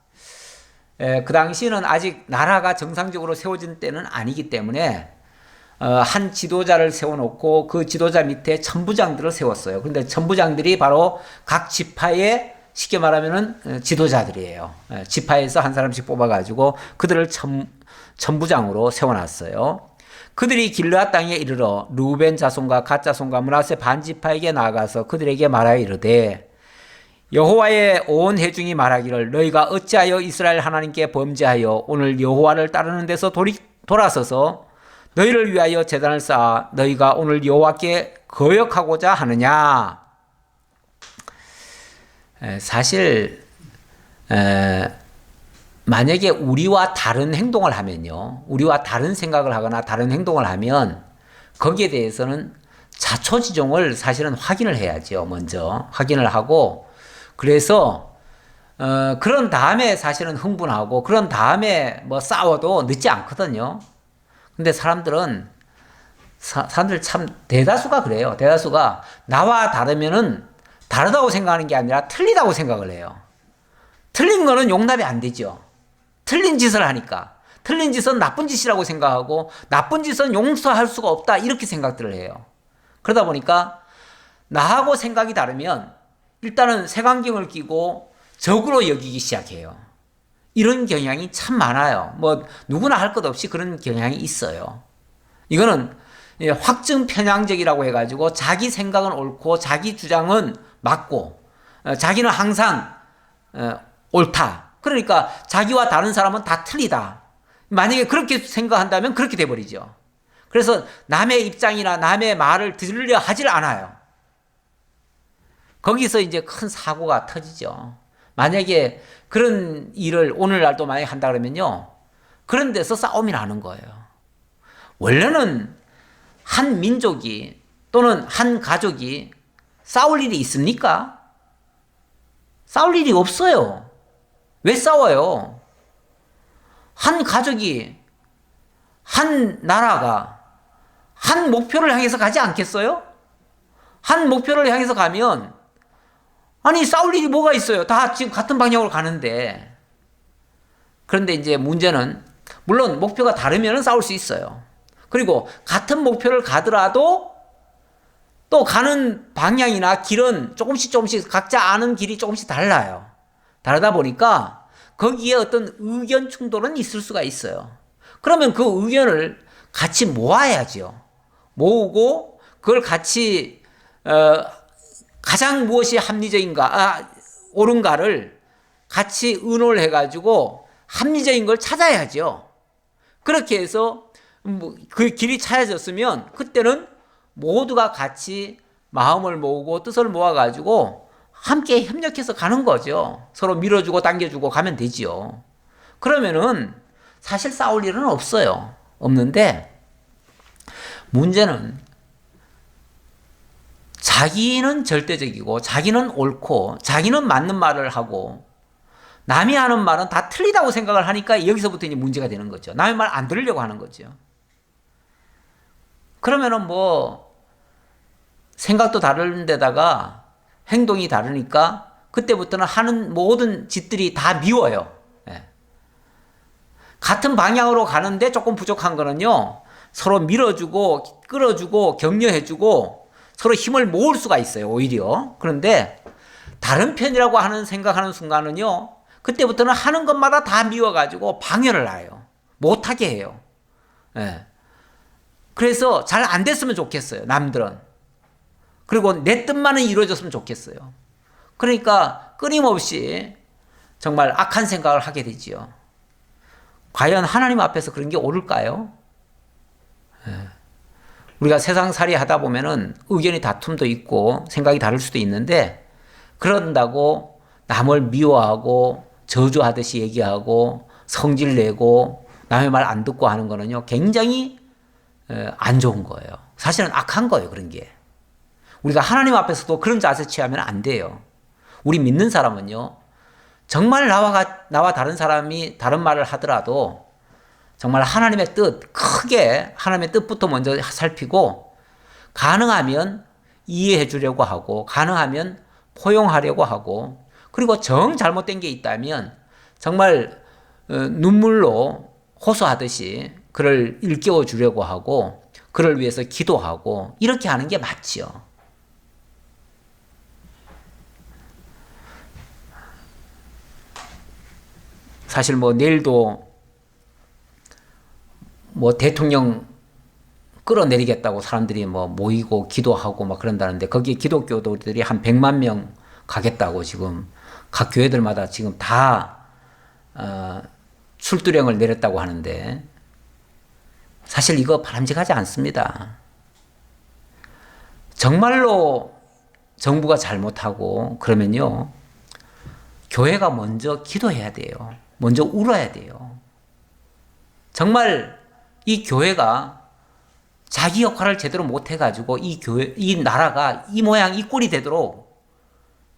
그 당시는 아직 나라가 정상적으로 세워진 때는 아니기 때문에 한 지도자를 세워놓고 그 지도자 밑에 천부장들을 세웠어요. 그런데 천부장들이 바로 각 지파의 쉽게 말하면은 지도자들이에요. 지파에서 한 사람씩 뽑아가지고 그들을 천부장으로 세워놨어요. 그들이 길르앗 땅에 이르러 르우벤 자손과 갓 자손과 므낫세 반 지파에게 나아가서 그들에게 말하여 이르되 여호와의 온 회중이 말하기를 너희가 어찌하여 이스라엘 하나님께 범죄하여 오늘 여호와를 따르는 데서 돌아서서 너희를 위하여 제단을 쌓아 너희가 오늘 여호와께 거역하고자 하느냐. 사실 만약에 우리와 다른 행동을 하면요, 우리와 다른 생각을 하거나 다른 행동을 하면 거기에 대해서는 자초지종을 사실은 확인을 해야죠. 먼저 확인을 하고 그래서 그런 다음에 사실은 흥분하고 그런 다음에 뭐 싸워도 늦지 않거든요. 근데 사람들 참 대다수가 그래요. 대다수가 나와 다르면은 다르다고 생각하는 게 아니라 틀리다고 생각을 해요. 틀린 거는 용납이 안 되죠. 틀린 짓을 하니까. 틀린 짓은 나쁜 짓이라고 생각하고 나쁜 짓은 용서할 수가 없다. 이렇게 생각들을 해요. 그러다 보니까 나하고 생각이 다르면 일단은 색안경을 끼고 적으로 여기기 시작해요. 이런 경향이 참 많아요. 뭐 누구나 할 것 없이 그런 경향이 있어요. 이거는 확증 편향적이라고 해가지고 자기 생각은 옳고 자기 주장은 맞고 자기는 항상 옳다. 그러니까 자기와 다른 사람은 다 틀리다. 만약에 그렇게 생각한다면 그렇게 돼버리죠. 그래서 남의 입장이나 남의 말을 들으려 하질 않아요. 거기서 이제 큰 사고가 터지죠. 만약에 그런 일을 오늘날도 많이 한다 그러면요, 그런 데서 싸움이 나는 거예요. 원래는 한 민족이 또는 한 가족이 싸울 일이 있습니까? 싸울 일이 없어요. 왜 싸워요? 한 가족이, 한 나라가 한 목표를 향해서 가지 않겠어요? 한 목표를 향해서 가면 아니 싸울 일이 뭐가 있어요? 다 지금 같은 방향으로 가는데. 그런데 이제 문제는 물론 목표가 다르면 싸울 수 있어요. 그리고 같은 목표를 가더라도 또 가는 방향이나 길은 조금씩 각자 아는 길이 조금씩 달라요. 다르다 보니까 거기에 어떤 의견 충돌은 있을 수가 있어요. 그러면 그 의견을 같이 모아야죠. 모으고 그걸 같이 가장 무엇이 합리적인가, 옳은가를 같이 의논을 해가지고 합리적인 걸 찾아야죠. 그렇게 해서 그 길이 찾아졌으면 그때는 모두가 같이 마음을 모으고 뜻을 모아가지고 함께 협력해서 가는 거죠. 서로 밀어주고 당겨주고 가면 되지요. 그러면은 사실 싸울 일은 없어요. 없는데 문제는 자기는 절대적이고 자기는 옳고 자기는 맞는 말을 하고 남이 하는 말은 다 틀리다고 생각을 하니까 여기서부터 이제 문제가 되는 거죠. 남의 말 안 들으려고 하는 거죠. 그러면은 뭐 생각도 다른 데다가 행동이 다르니까 그때부터는 하는 모든 짓들이 다 미워요. 같은 방향으로 가는데 조금 부족한 거는요, 서로 밀어주고 끌어주고 격려해주고 서로 힘을 모을 수가 있어요, 오히려. 그런데 다른 편이라고 생각하는 순간은요, 그때부터는 하는 것마다 다 미워가지고 방해를 해요. 못하게 해요. 그래서 잘 안 됐으면 좋겠어요, 남들은. 그리고 내 뜻만은 이루어졌으면 좋겠어요. 그러니까 끊임없이 정말 악한 생각을 하게 되지요. 과연 하나님 앞에서 그런 게 옳을까요? 우리가 세상살이 하다 보면은 의견이 다툼도 있고 생각이 다를 수도 있는데 그런다고 남을 미워하고 저주하듯이 얘기하고 성질내고 남의 말 안 듣고 하는 거는요 굉장히 안 좋은 거예요. 사실은 악한 거예요. 그런 게. 우리가 하나님 앞에서도 그런 자세 취하면 안 돼요. 우리 믿는 사람은요 정말 나와 다른 사람이 다른 말을 하더라도 정말 하나님의 뜻, 크게 하나님의 뜻부터 먼저 살피고 가능하면 이해해 주려고 하고 가능하면 포용하려고 하고 그리고 정 잘못된 게 있다면 정말 눈물로 호소하듯이 그를 일깨워 주려고 하고 그를 위해서 기도하고 이렇게 하는 게 맞지요. 사실 내일도 대통령 끌어내리겠다고 사람들이 모이고 기도하고 막 그런다는데 거기에 기독교도들이 한 100만 명 가겠다고 지금 각 교회들마다 지금 다 출두령을 내렸다고 하는데 사실 이거 바람직하지 않습니다. 정말로 정부가 잘못하고 그러면요 교회가 먼저 기도해야 돼요. 먼저 울어야 돼요. 정말 이 교회가 자기 역할을 제대로 못해가지고 이 나라가 이 모양 이 꼴이 되도록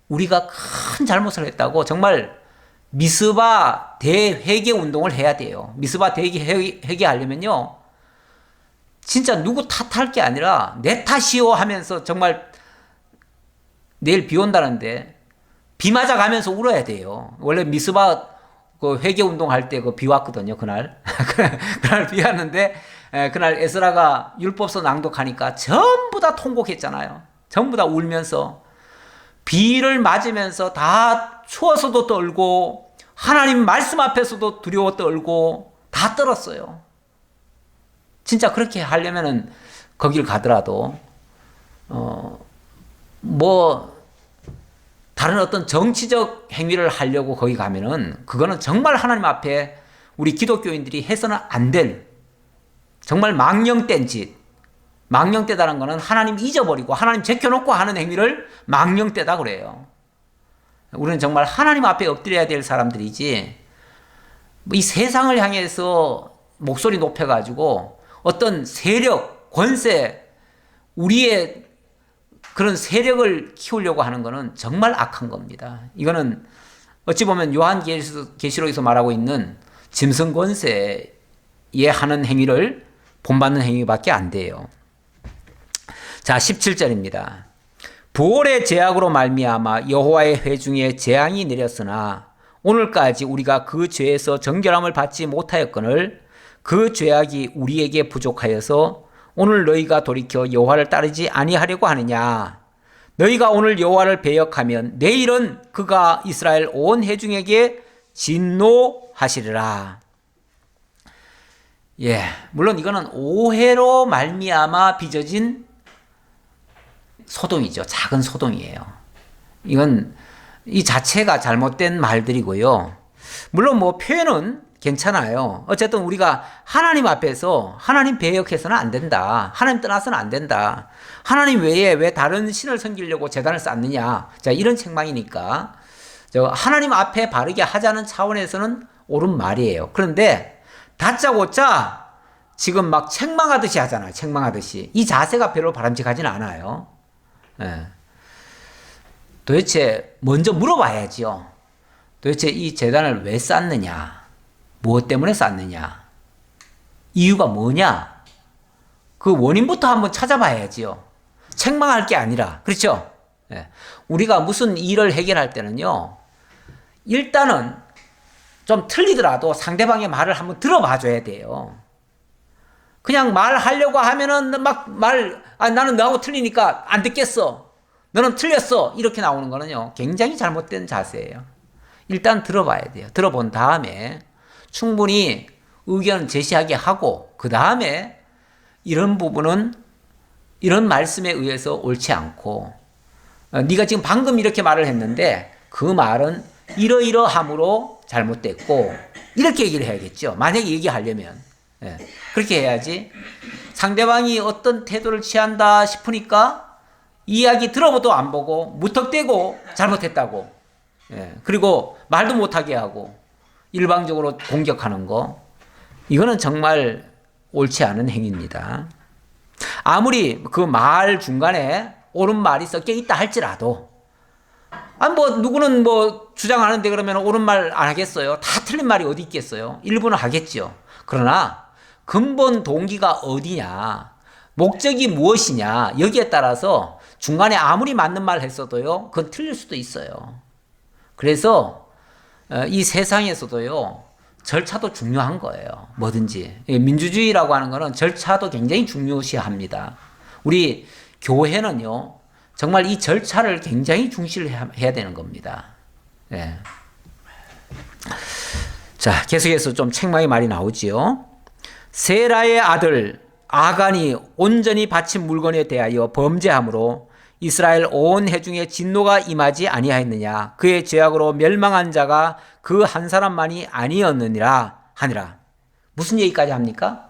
우리가 큰 잘못을 했다고 정말 미스바 대회개 운동을 해야 돼요. 미스바 대회개하려면요 진짜 누구 탓할 게 아니라 내 탓이요 하면서 정말 내일 비 온다는데 비 맞아 가면서 울어야 돼요. 원래 미스바 그 회개 운동할 때 그 비 왔거든요. 그날 그날 비 왔는데 그날 에스라가 율법서 낭독하니까 전부 다 통곡했잖아요. 전부 다 울면서 비를 맞으면서 다 추워서도 떨고 하나님 말씀 앞에서도 두려워 떨고 다 떨었어요. 진짜 그렇게 하려면은 거길 가더라도 다른 어떤 정치적 행위를 하려고 거기 가면은 그거는 정말 하나님 앞에 우리 기독교인들이 해서는 안 될 정말 망령된 짓. 망령되다는 거는 하나님 잊어버리고 하나님 제껴놓고 하는 행위를 망령되다 그래요. 우리는 정말 하나님 앞에 엎드려야 될 사람들이지 이 세상을 향해서 목소리 높여가지고 어떤 세력, 권세, 우리의 그런 세력을 키우려고 하는 것은 정말 악한 겁니다. 이거는 어찌 보면 요한계시록에서 말하고 있는 짐승 권세에 하는 행위를 본받는 행위밖에 안 돼요. 자, 17절입니다. 부올의 죄악으로 말미암아 여호와의 회중에 재앙이 내렸으나 오늘까지 우리가 그 죄에서 정결함을 받지 못하였거늘 그 죄악이 우리에게 부족하여서 오늘 너희가 돌이켜 여호와를 따르지 아니하려고 하느냐. 너희가 오늘 여호와를 배역하면 내일은 그가 이스라엘 온 회중에게 진노하시리라. 물론 이거는 오해로 말미암아 빚어진 소동이죠. 작은 소동이에요. 이건 이 자체가 잘못된 말들이고요. 물론 표현은 괜찮아요. 어쨌든 우리가 하나님 앞에서 하나님 배역해서는 안 된다. 하나님 떠나서는 안 된다. 하나님 외에 왜 다른 신을 섬기려고 제단을 쌓느냐. 자, 이런 책망이니까 하나님 앞에 바르게 하자는 차원에서는 옳은 말이에요. 그런데 다짜고짜 지금 막 책망하듯이 하잖아요. 책망하듯이. 이 자세가 별로 바람직하진 않아요. 도대체 먼저 물어봐야지요. 도대체 이 제단을 왜 쌓느냐? 무엇 때문에 쌓느냐? 이유가 뭐냐? 그 원인부터 한번 찾아봐야지요. 책망할 게 아니라. 그렇죠? 우리가 무슨 일을 해결할 때는요. 일단은 좀 틀리더라도 상대방의 말을 한번 들어봐 줘야 돼요. 그냥 말하려고 하면은 나는 너하고 틀리니까 안 듣겠어. 너는 틀렸어. 이렇게 나오는 거는요. 굉장히 잘못된 자세예요. 일단 들어봐야 돼요. 들어본 다음에 충분히 의견 제시하게 하고 그 다음에 이런 부분은 이런 말씀에 의해서 옳지 않고 네가 지금 방금 이렇게 말을 했는데 그 말은 이러이러함으로 잘못됐고 이렇게 얘기를 해야겠죠. 만약에 얘기하려면. 예. 그렇게 해야지. 상대방이 어떤 태도를 취한다 싶으니까 이야기 들어보도 안 보고 무턱대고 잘못했다고. 예. 그리고 말도 못하게 하고 일방적으로 공격하는 거. 이거는 정말 옳지 않은 행위입니다. 아무리 그 말 중간에 옳은 말이 섞여 있다 할지라도 누구는 주장하는데 그러면 옳은 말 안 하겠어요? 다 틀린 말이 어디 있겠어요? 일부는 하겠죠. 그러나 근본 동기가 어디냐, 목적이 무엇이냐, 여기에 따라서 중간에 아무리 맞는 말 했어도요, 그건 틀릴 수도 있어요. 그래서 이 세상에서도요, 절차도 중요한 거예요. 뭐든지. 민주주의라고 하는 거는 절차도 굉장히 중요시합니다. 우리 교회는요, 정말 이 절차를 굉장히 중시를 해야 되는 겁니다. 예. 자, 계속해서 좀 책망의 말이 나오지요. 세라의 아들 아간이 온전히 바친 물건에 대하여 범죄함으로 이스라엘 온 회중의 진노가 임하지 아니하였느냐. 그의 죄악으로 멸망한 자가 그 한 사람만이 아니었느니라 하니라. 무슨 얘기까지 합니까?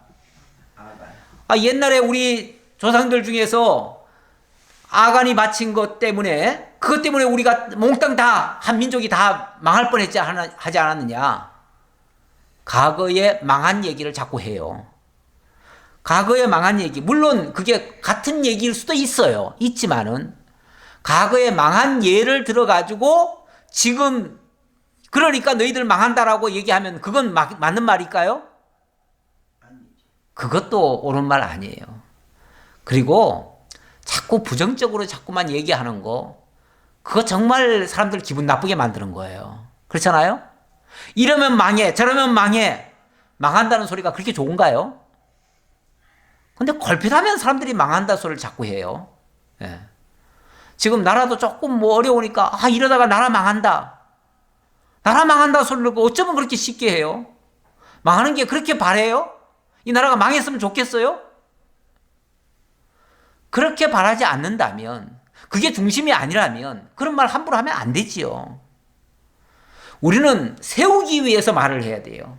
옛날에 우리 조상들 중에서 아간이 바친 것 때문에, 그것 때문에 우리가 몽땅 다 한 민족이 다 망할 뻔했지 하지 않았느냐. 과거에 망한 얘기를 자꾸 해요. 과거에 망한 얘기, 물론 그게 같은 얘기일 수도 있어요. 있지만은 과거에 망한 예를 들어가지고 지금 그러니까 너희들 망한다라고 얘기하면 그건 맞는 말일까요? 그것도 옳은 말 아니에요. 그리고 자꾸 부정적으로 자꾸만 얘기하는 거, 그거 정말 사람들 기분 나쁘게 만드는 거예요. 그렇잖아요? 이러면 망해, 저러면 망해. 망한다는 소리가 그렇게 좋은가요? 근데 걸핏하면 사람들이 망한다 소리를 자꾸 해요. 예. 지금 나라도 조금 어려우니까 이러다가 나라 망한다. 나라 망한다 소리를 어쩌면 그렇게 쉽게 해요? 망하는 게 그렇게 바래요? 이 나라가 망했으면 좋겠어요? 그렇게 바라지 않는다면, 그게 중심이 아니라면 그런 말 함부로 하면 안 되지요. 우리는 세우기 위해서 말을 해야 돼요.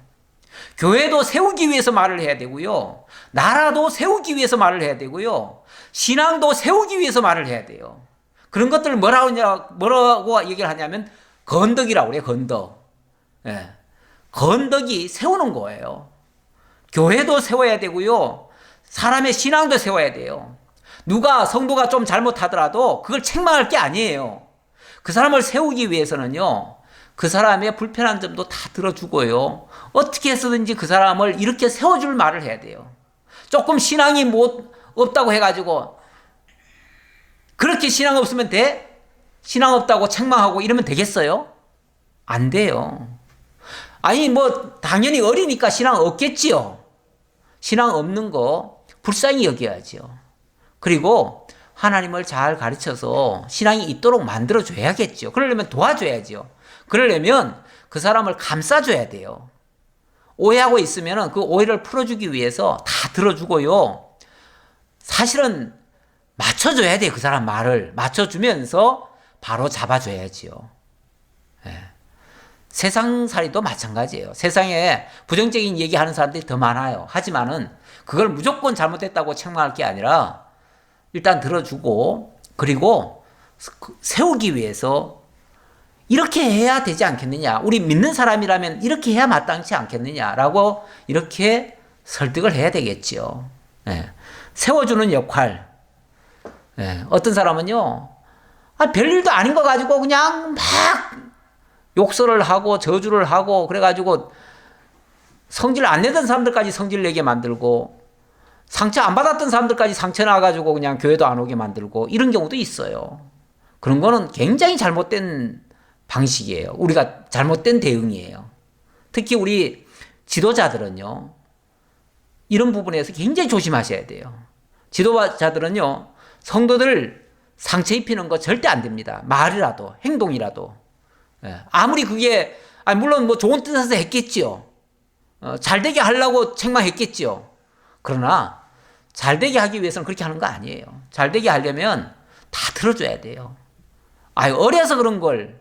교회도 세우기 위해서 말을 해야 되고요. 나라도 세우기 위해서 말을 해야 되고요. 신앙도 세우기 위해서 말을 해야 돼요. 그런 것들을 뭐라고 얘기를 하냐면 건덕이라고 그래요. 건덕. 예. 건덕이 세우는 거예요. 교회도 세워야 되고요. 사람의 신앙도 세워야 돼요. 누가 성도가 좀 잘못하더라도 그걸 책망할 게 아니에요. 그 사람을 세우기 위해서는요, 그 사람의 불편한 점도 다 들어주고요, 어떻게 해서든지 그 사람을 이렇게 세워줄 말을 해야 돼요. 조금 신앙이 없다고 해가지고 그렇게 신앙 없으면 돼? 신앙 없다고 책망하고 이러면 되겠어요? 안 돼요. 당연히 어리니까 신앙 없겠지요. 신앙 없는 거 불쌍히 여겨야죠. 그리고 하나님을 잘 가르쳐서 신앙이 있도록 만들어줘야겠죠. 그러려면 도와줘야죠. 그러려면 그 사람을 감싸줘야 돼요. 오해하고 있으면 그 오해를 풀어주기 위해서 다 들어주고요. 사실은 맞춰줘야 돼요. 그 사람 말을 맞춰주면서 바로 잡아줘야지요. 예. 세상살이도 마찬가지예요. 세상에 부정적인 얘기하는 사람들이 더 많아요. 하지만은 그걸 무조건 잘못됐다고 책망할 게 아니라 일단 들어주고, 그리고 세우기 위해서 이렇게 해야 되지 않겠느냐, 우리 믿는 사람이라면 이렇게 해야 마땅치 않겠느냐라고 이렇게 설득을 해야 되겠죠. 예. 세워주는 역할. 예. 어떤 사람은요, 별일도 아닌 거 가지고 그냥 막 욕설을 하고 저주를 하고 그래가지고 성질 안 내던 사람들까지 성질 내게 만들고, 상처 안 받았던 사람들까지 상처 나가지고 그냥 교회도 안 오게 만들고, 이런 경우도 있어요. 그런 거는 굉장히 잘못된 방식이에요. 우리가 잘못된 대응이에요. 특히 우리 지도자들은요, 이런 부분에서 굉장히 조심하셔야 돼요. 지도자들은요, 성도들 상처 입히는 거 절대 안 됩니다. 말이라도, 행동이라도. 아무리 그게, 물론 좋은 뜻에서 했겠지요. 잘 되게 하려고 책망했겠지요. 그러나 잘 되게 하기 위해서는 그렇게 하는 거 아니에요. 잘 되게 하려면 다 들어줘야 돼요. 어려서 그런 걸,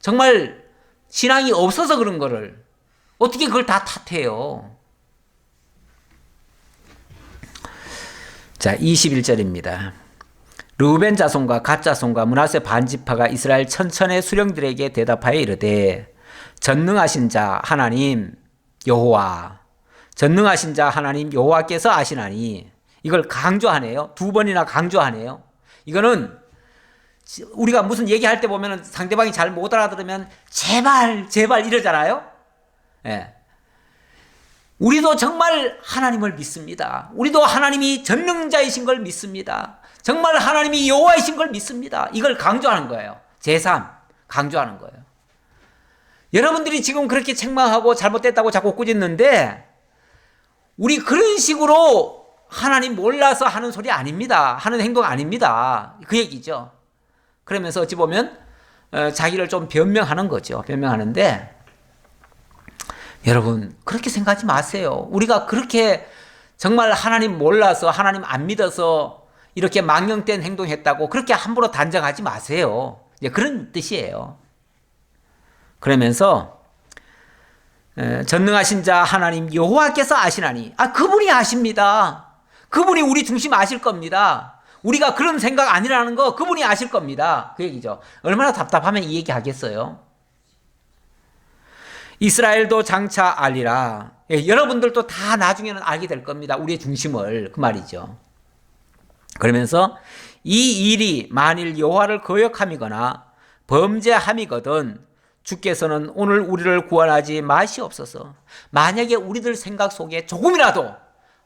정말 신앙이 없어서 그런 거를 어떻게 그걸 다 탓해요? 자, 21절입니다. 르우벤 자손과 갓 자손과 므낫세 반지파가 이스라엘 천천의 수령들에게 대답하여 이르되 전능하신 자 하나님 여호와, 전능하신 자 하나님 여호와께서 아시나니. 이걸 강조하네요. 두 번이나 강조하네요. 이거는 우리가 무슨 얘기할 때 보면 상대방이 잘 못 알아들으면 제발 제발 이러잖아요. 예. 우리도 정말 하나님을 믿습니다. 우리도 하나님이 전능자이신 걸 믿습니다. 정말 하나님이 여호와이신 걸 믿습니다. 이걸 강조하는 거예요. 제3 강조하는 거예요. 여러분들이 지금 그렇게 책망하고 잘못됐다고 자꾸 꾸짖는데 우리 그런 식으로 하나님 몰라서 하는 소리 아닙니다. 하는 행동 아닙니다. 그 얘기죠. 그러면서 어찌 보면 자기를 좀 변명하는 거죠. 변명하는데 여러분 그렇게 생각하지 마세요. 우리가 그렇게 정말 하나님 몰라서 하나님 안 믿어서 이렇게 망령된 행동했다고 그렇게 함부로 단정하지 마세요. 이제 그런 뜻이에요. 그러면서 전능하신 자 하나님 여호와께서 아시나니. 그분이 아십니다. 그분이 우리 중심 아실 겁니다. 우리가 그런 생각 아니라는 거 그분이 아실 겁니다. 그 얘기죠. 얼마나 답답하면 이 얘기 하겠어요. 이스라엘도 장차 알리라. 여러분들도 다 나중에는 알게 될 겁니다. 우리의 중심을. 그 말이죠. 그러면서 이 일이 만일 여호와를 거역함이거나 범죄함이거든 주께서는 오늘 우리를 구원하지 마시옵소서. 만약에 우리들 생각 속에 조금이라도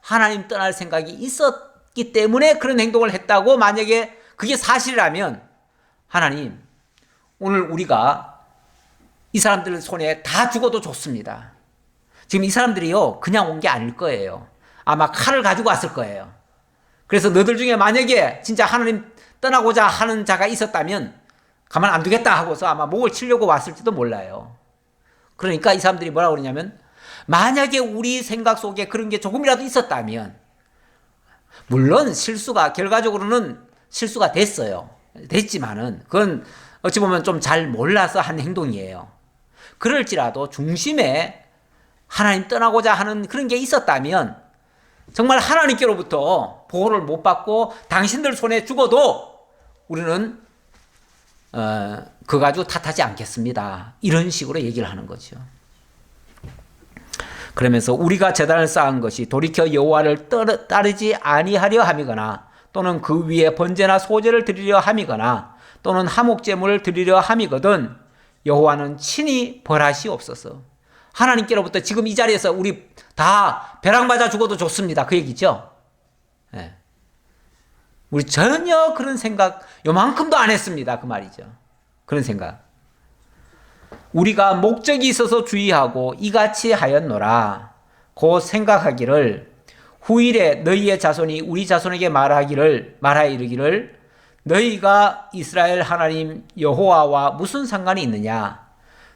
하나님 떠날 생각이 있었기 때문에 그런 행동을 했다고 만약에 그게 사실이라면 하나님 오늘 우리가 이 사람들 손에 다 죽어도 좋습니다. 지금 이 사람들이요 그냥 온 게 아닐 거예요. 아마 칼을 가지고 왔을 거예요. 그래서 너들 중에 만약에 진짜 하나님 떠나고자 하는 자가 있었다면 가만 안 두겠다 하고서 아마 목을 치려고 왔을지도 몰라요. 그러니까 이 사람들이 뭐라고 그러냐면 만약에 우리 생각 속에 그런 게 조금이라도 있었다면 물론 실수가 결과적으로는 실수가 됐어요. 됐지만은 그건 어찌 보면 좀 잘 몰라서 한 행동이에요. 그럴지라도 중심에 하나님 떠나고자 하는 그런 게 있었다면 정말 하나님께로부터 보호를 못 받고 당신들 손에 죽어도 우리는 그거 가지고 탓하지 않겠습니다. 이런 식으로 얘기를 하는 거죠. 그러면서 우리가 제단을 쌓은 것이 돌이켜 여호와를 따르지 아니하려 함이거나 또는 그 위에 번제나 소제를 드리려 함이거나 또는 화목제물을 드리려 함이거든 여호와는 친히 벌하시옵소서. 하나님께로부터 지금 이 자리에서 우리 다 벼락 맞아 죽어도 좋습니다. 그 얘기죠. 네. 우리 전혀 그런 생각 요만큼도 안 했습니다. 그 말이죠. 그런 생각. 우리가 목적이 있어서 주의하고 이같이 하였노라. 곧 생각하기를 후일에 너희의 자손이 우리 자손에게 말하여 이르기를 너희가 이스라엘 하나님 여호와와 무슨 상관이 있느냐.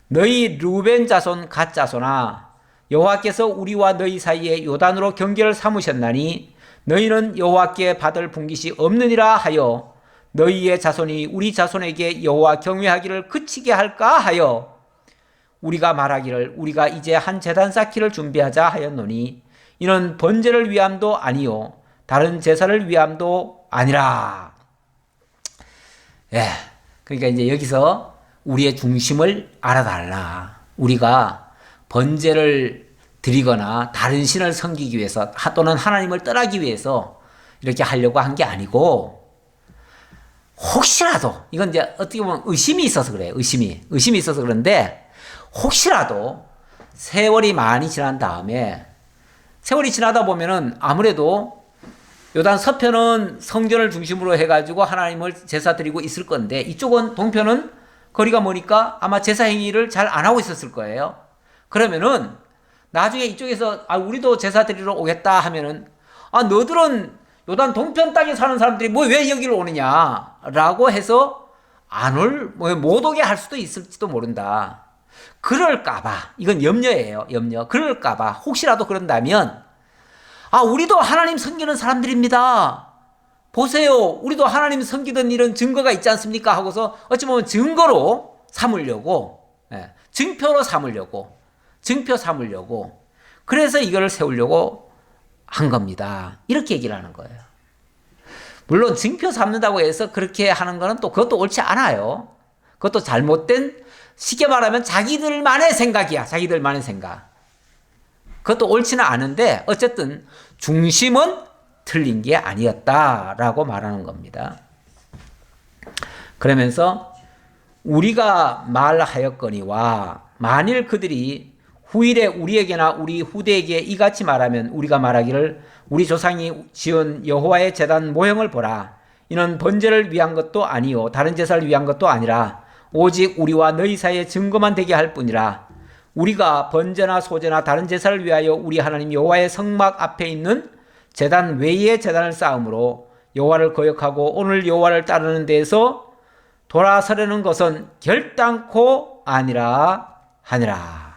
너희 르우벤 자손 갓 자손아 여호와께서 우리와 너희 사이에 요단으로 경계를 삼으셨나니 너희는 여호와께 받을 분깃이 없느니라 하여 너희의 자손이 우리 자손에게 여호와 경외하기를 그치게 할까 하여 우리가 말하기를 우리가 이제 한 제단 쌓기를 준비하자 하였노니 이는 번제를 위함도 아니요 다른 제사를 위함도 아니라. 그러니까 이제 여기서 우리의 중심을 알아달라. 우리가 번제를 드리거나 다른 신을 섬기기 위해서 또는 하나님을 떠나기 위해서 이렇게 하려고 한 게 아니고 혹시라도 이건 이제 어떻게 보면 의심이 있어서 그래요. 의심이 있어서 그런데 혹시라도 세월이 많이 지난 다음에 세월이 지나다 보면은 아무래도 요단 서편은 성전을 중심으로 해가지고 하나님을 제사 드리고 있을 건데 이쪽은 동편은 거리가 머니까 아마 제사 행위를 잘 안 하고 있었을 거예요. 그러면은 나중에 이쪽에서 우리도 제사 드리러 오겠다 하면은 너들은 요단 동편 땅에 사는 사람들이 뭐 왜 여기로 오느냐라고 해서 못 오게 할 수도 있을지도 모른다. 그럴까봐 이건 염려예요. 염려. 그럴까봐 혹시라도 그런다면 우리도 하나님 섬기는 사람들입니다. 보세요. 우리도 하나님 섬기던 이런 증거가 있지 않습니까? 하고서 어찌 보면 증거로 삼으려고 증표로 삼으려고 증표 삼으려고, 그래서 이걸 세우려고 한 겁니다. 이렇게 얘기를 하는 거예요. 물론 증표 삼는다고 해서 그렇게 하는 거는 또 그것도 옳지 않아요. 그것도 잘못된, 쉽게 말하면 자기들만의 생각이야. 자기들만의 생각. 그것도 옳지는 않은데 어쨌든 중심은 틀린 게 아니었다라고 말하는 겁니다. 그러면서 우리가 말하였거니와 만일 그들이 후일에 우리에게나 우리 후대에게 이같이 말하면 우리가 말하기를 우리 조상이 지은 여호와의 제단 모형을 보라. 이는 번제를 위한 것도 아니요 다른 제사를 위한 것도 아니라 오직 우리와 너희 사이에 증거만 되게 할 뿐이라. 우리가 번제나 소제나 다른 제사를 위하여 우리 하나님 여호와의 성막 앞에 있는 제단 외의 제단을 쌓음으로 여호와를 거역하고 오늘 여호와를 따르는 데에서 돌아서려는 것은 결단코 아니라 하니라.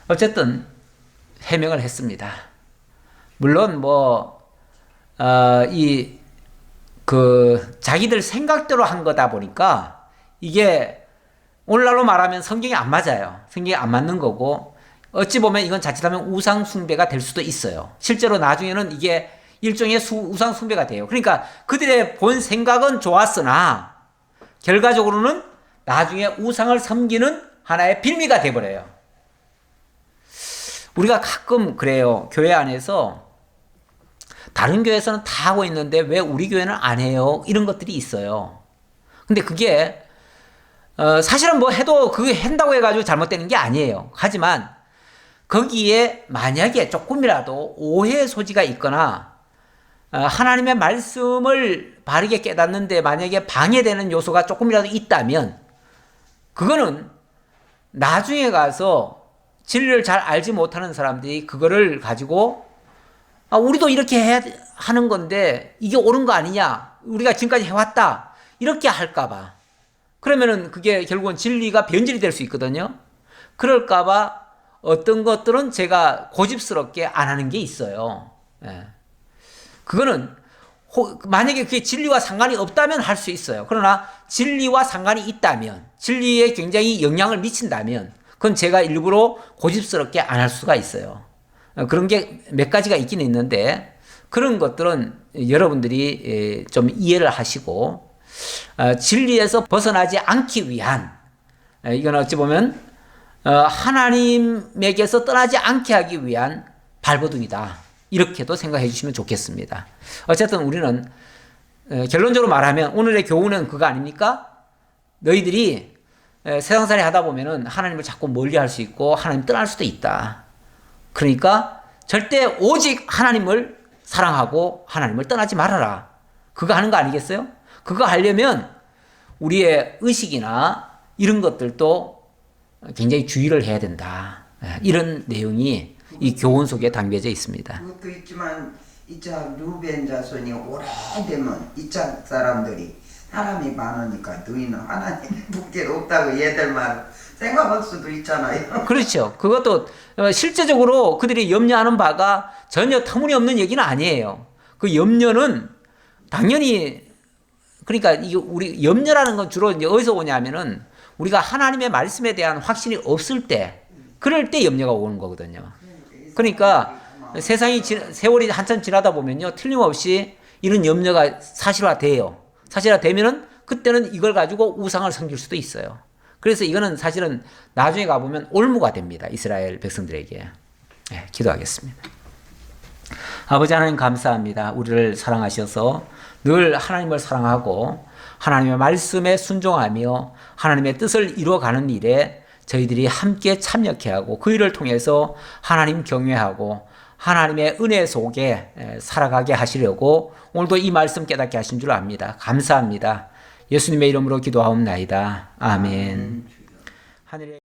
어쨌든 해명을 했습니다. 물론 자기들 생각대로 한 거다 보니까 이게 오늘날로 말하면 성경이 안 맞아요. 성경이 안 맞는 거고 어찌 보면 이건 자칫하면 우상 숭배가 될 수도 있어요. 실제로 나중에는 이게 일종의 우상 숭배가 돼요. 그러니까 그들의 본 생각은 좋았으나 결과적으로는 나중에 우상을 섬기는 하나의 빌미가 돼버려요. 우리가 가끔 그래요. 교회 안에서 다른 교회에서는 다 하고 있는데 왜 우리 교회는 안 해요? 이런 것들이 있어요. 근데 그게 사실은 해도 그게 한다고 해가지고 잘못되는 게 아니에요. 하지만 거기에 만약에 조금이라도 오해의 소지가 있거나 하나님의 말씀을 바르게 깨닫는데 만약에 방해되는 요소가 조금이라도 있다면 그거는 나중에 가서 진리를 잘 알지 못하는 사람들이 그거를 가지고 우리도 이렇게 하는 건데 이게 옳은 거 아니냐, 우리가 지금까지 해왔다, 이렇게 할까봐. 그러면은 그게 결국은 진리가 변질이 될 수 있거든요. 그럴까봐 어떤 것들은 제가 고집스럽게 안 하는 게 있어요. 예. 그거는 만약에 그게 진리와 상관이 없다면 할 수 있어요. 그러나 진리와 상관이 있다면, 진리에 굉장히 영향을 미친다면 그건 제가 일부러 고집스럽게 안 할 수가 있어요. 그런 게 몇 가지가 있긴 있는데 그런 것들은 여러분들이 좀 이해를 하시고 진리에서 벗어나지 않기 위한, 이건 어찌 보면 하나님에게서 떠나지 않게 하기 위한 발버둥이다, 이렇게도 생각해 주시면 좋겠습니다. 어쨌든 우리는 결론적으로 말하면 오늘의 교훈은 그거 아닙니까? 너희들이 세상살이 하다 보면은 하나님을 자꾸 멀리할 수 있고 하나님 떠날 수도 있다. 그러니까 절대 오직 하나님을 사랑하고 하나님을 떠나지 말아라. 그거 하는 거 아니겠어요? 그거 하려면 우리의 의식이나 이런 것들도 굉장히 주의를 해야 된다. 이런 내용이 이 교훈 속에 담겨져 있습니다. 그것도 있지만 이짝 루벤 자손이 오래되면 이짝 사람들이 사람이 많으니까 너희는 하나님의 복제가 없다고 얘들 말 생각할 수도 있잖아요. 그렇죠. 그것도 실제적으로 그들이 염려하는 바가 전혀 터무니없는 얘기는 아니에요. 그 염려는 당연히, 그러니까 이게 우리 염려라는 건 주로 이제 어디서 오냐면은 우리가 하나님의 말씀에 대한 확신이 없을 때, 그럴 때 염려가 오는 거거든요. 그러니까 세월이 한참 지나다 보면요, 틀림없이 이런 염려가 사실화돼요. 사실화되면은 그때는 이걸 가지고 우상을 섬길 수도 있어요. 그래서 이거는 사실은 나중에 가보면 올무가 됩니다. 이스라엘 백성들에게. 네, 기도하겠습니다. 아버지 하나님 감사합니다. 우리를 사랑하셔서 늘 하나님을 사랑하고 하나님의 말씀에 순종하며 하나님의 뜻을 이루어가는 일에 저희들이 함께 참여케 하고 그 일을 통해서 하나님 경외하고 하나님의 은혜 속에 살아가게 하시려고 오늘도 이 말씀 깨닫게 하신 줄 압니다. 감사합니다. 예수님의 이름으로 기도하옵나이다. 아멘. 하늘에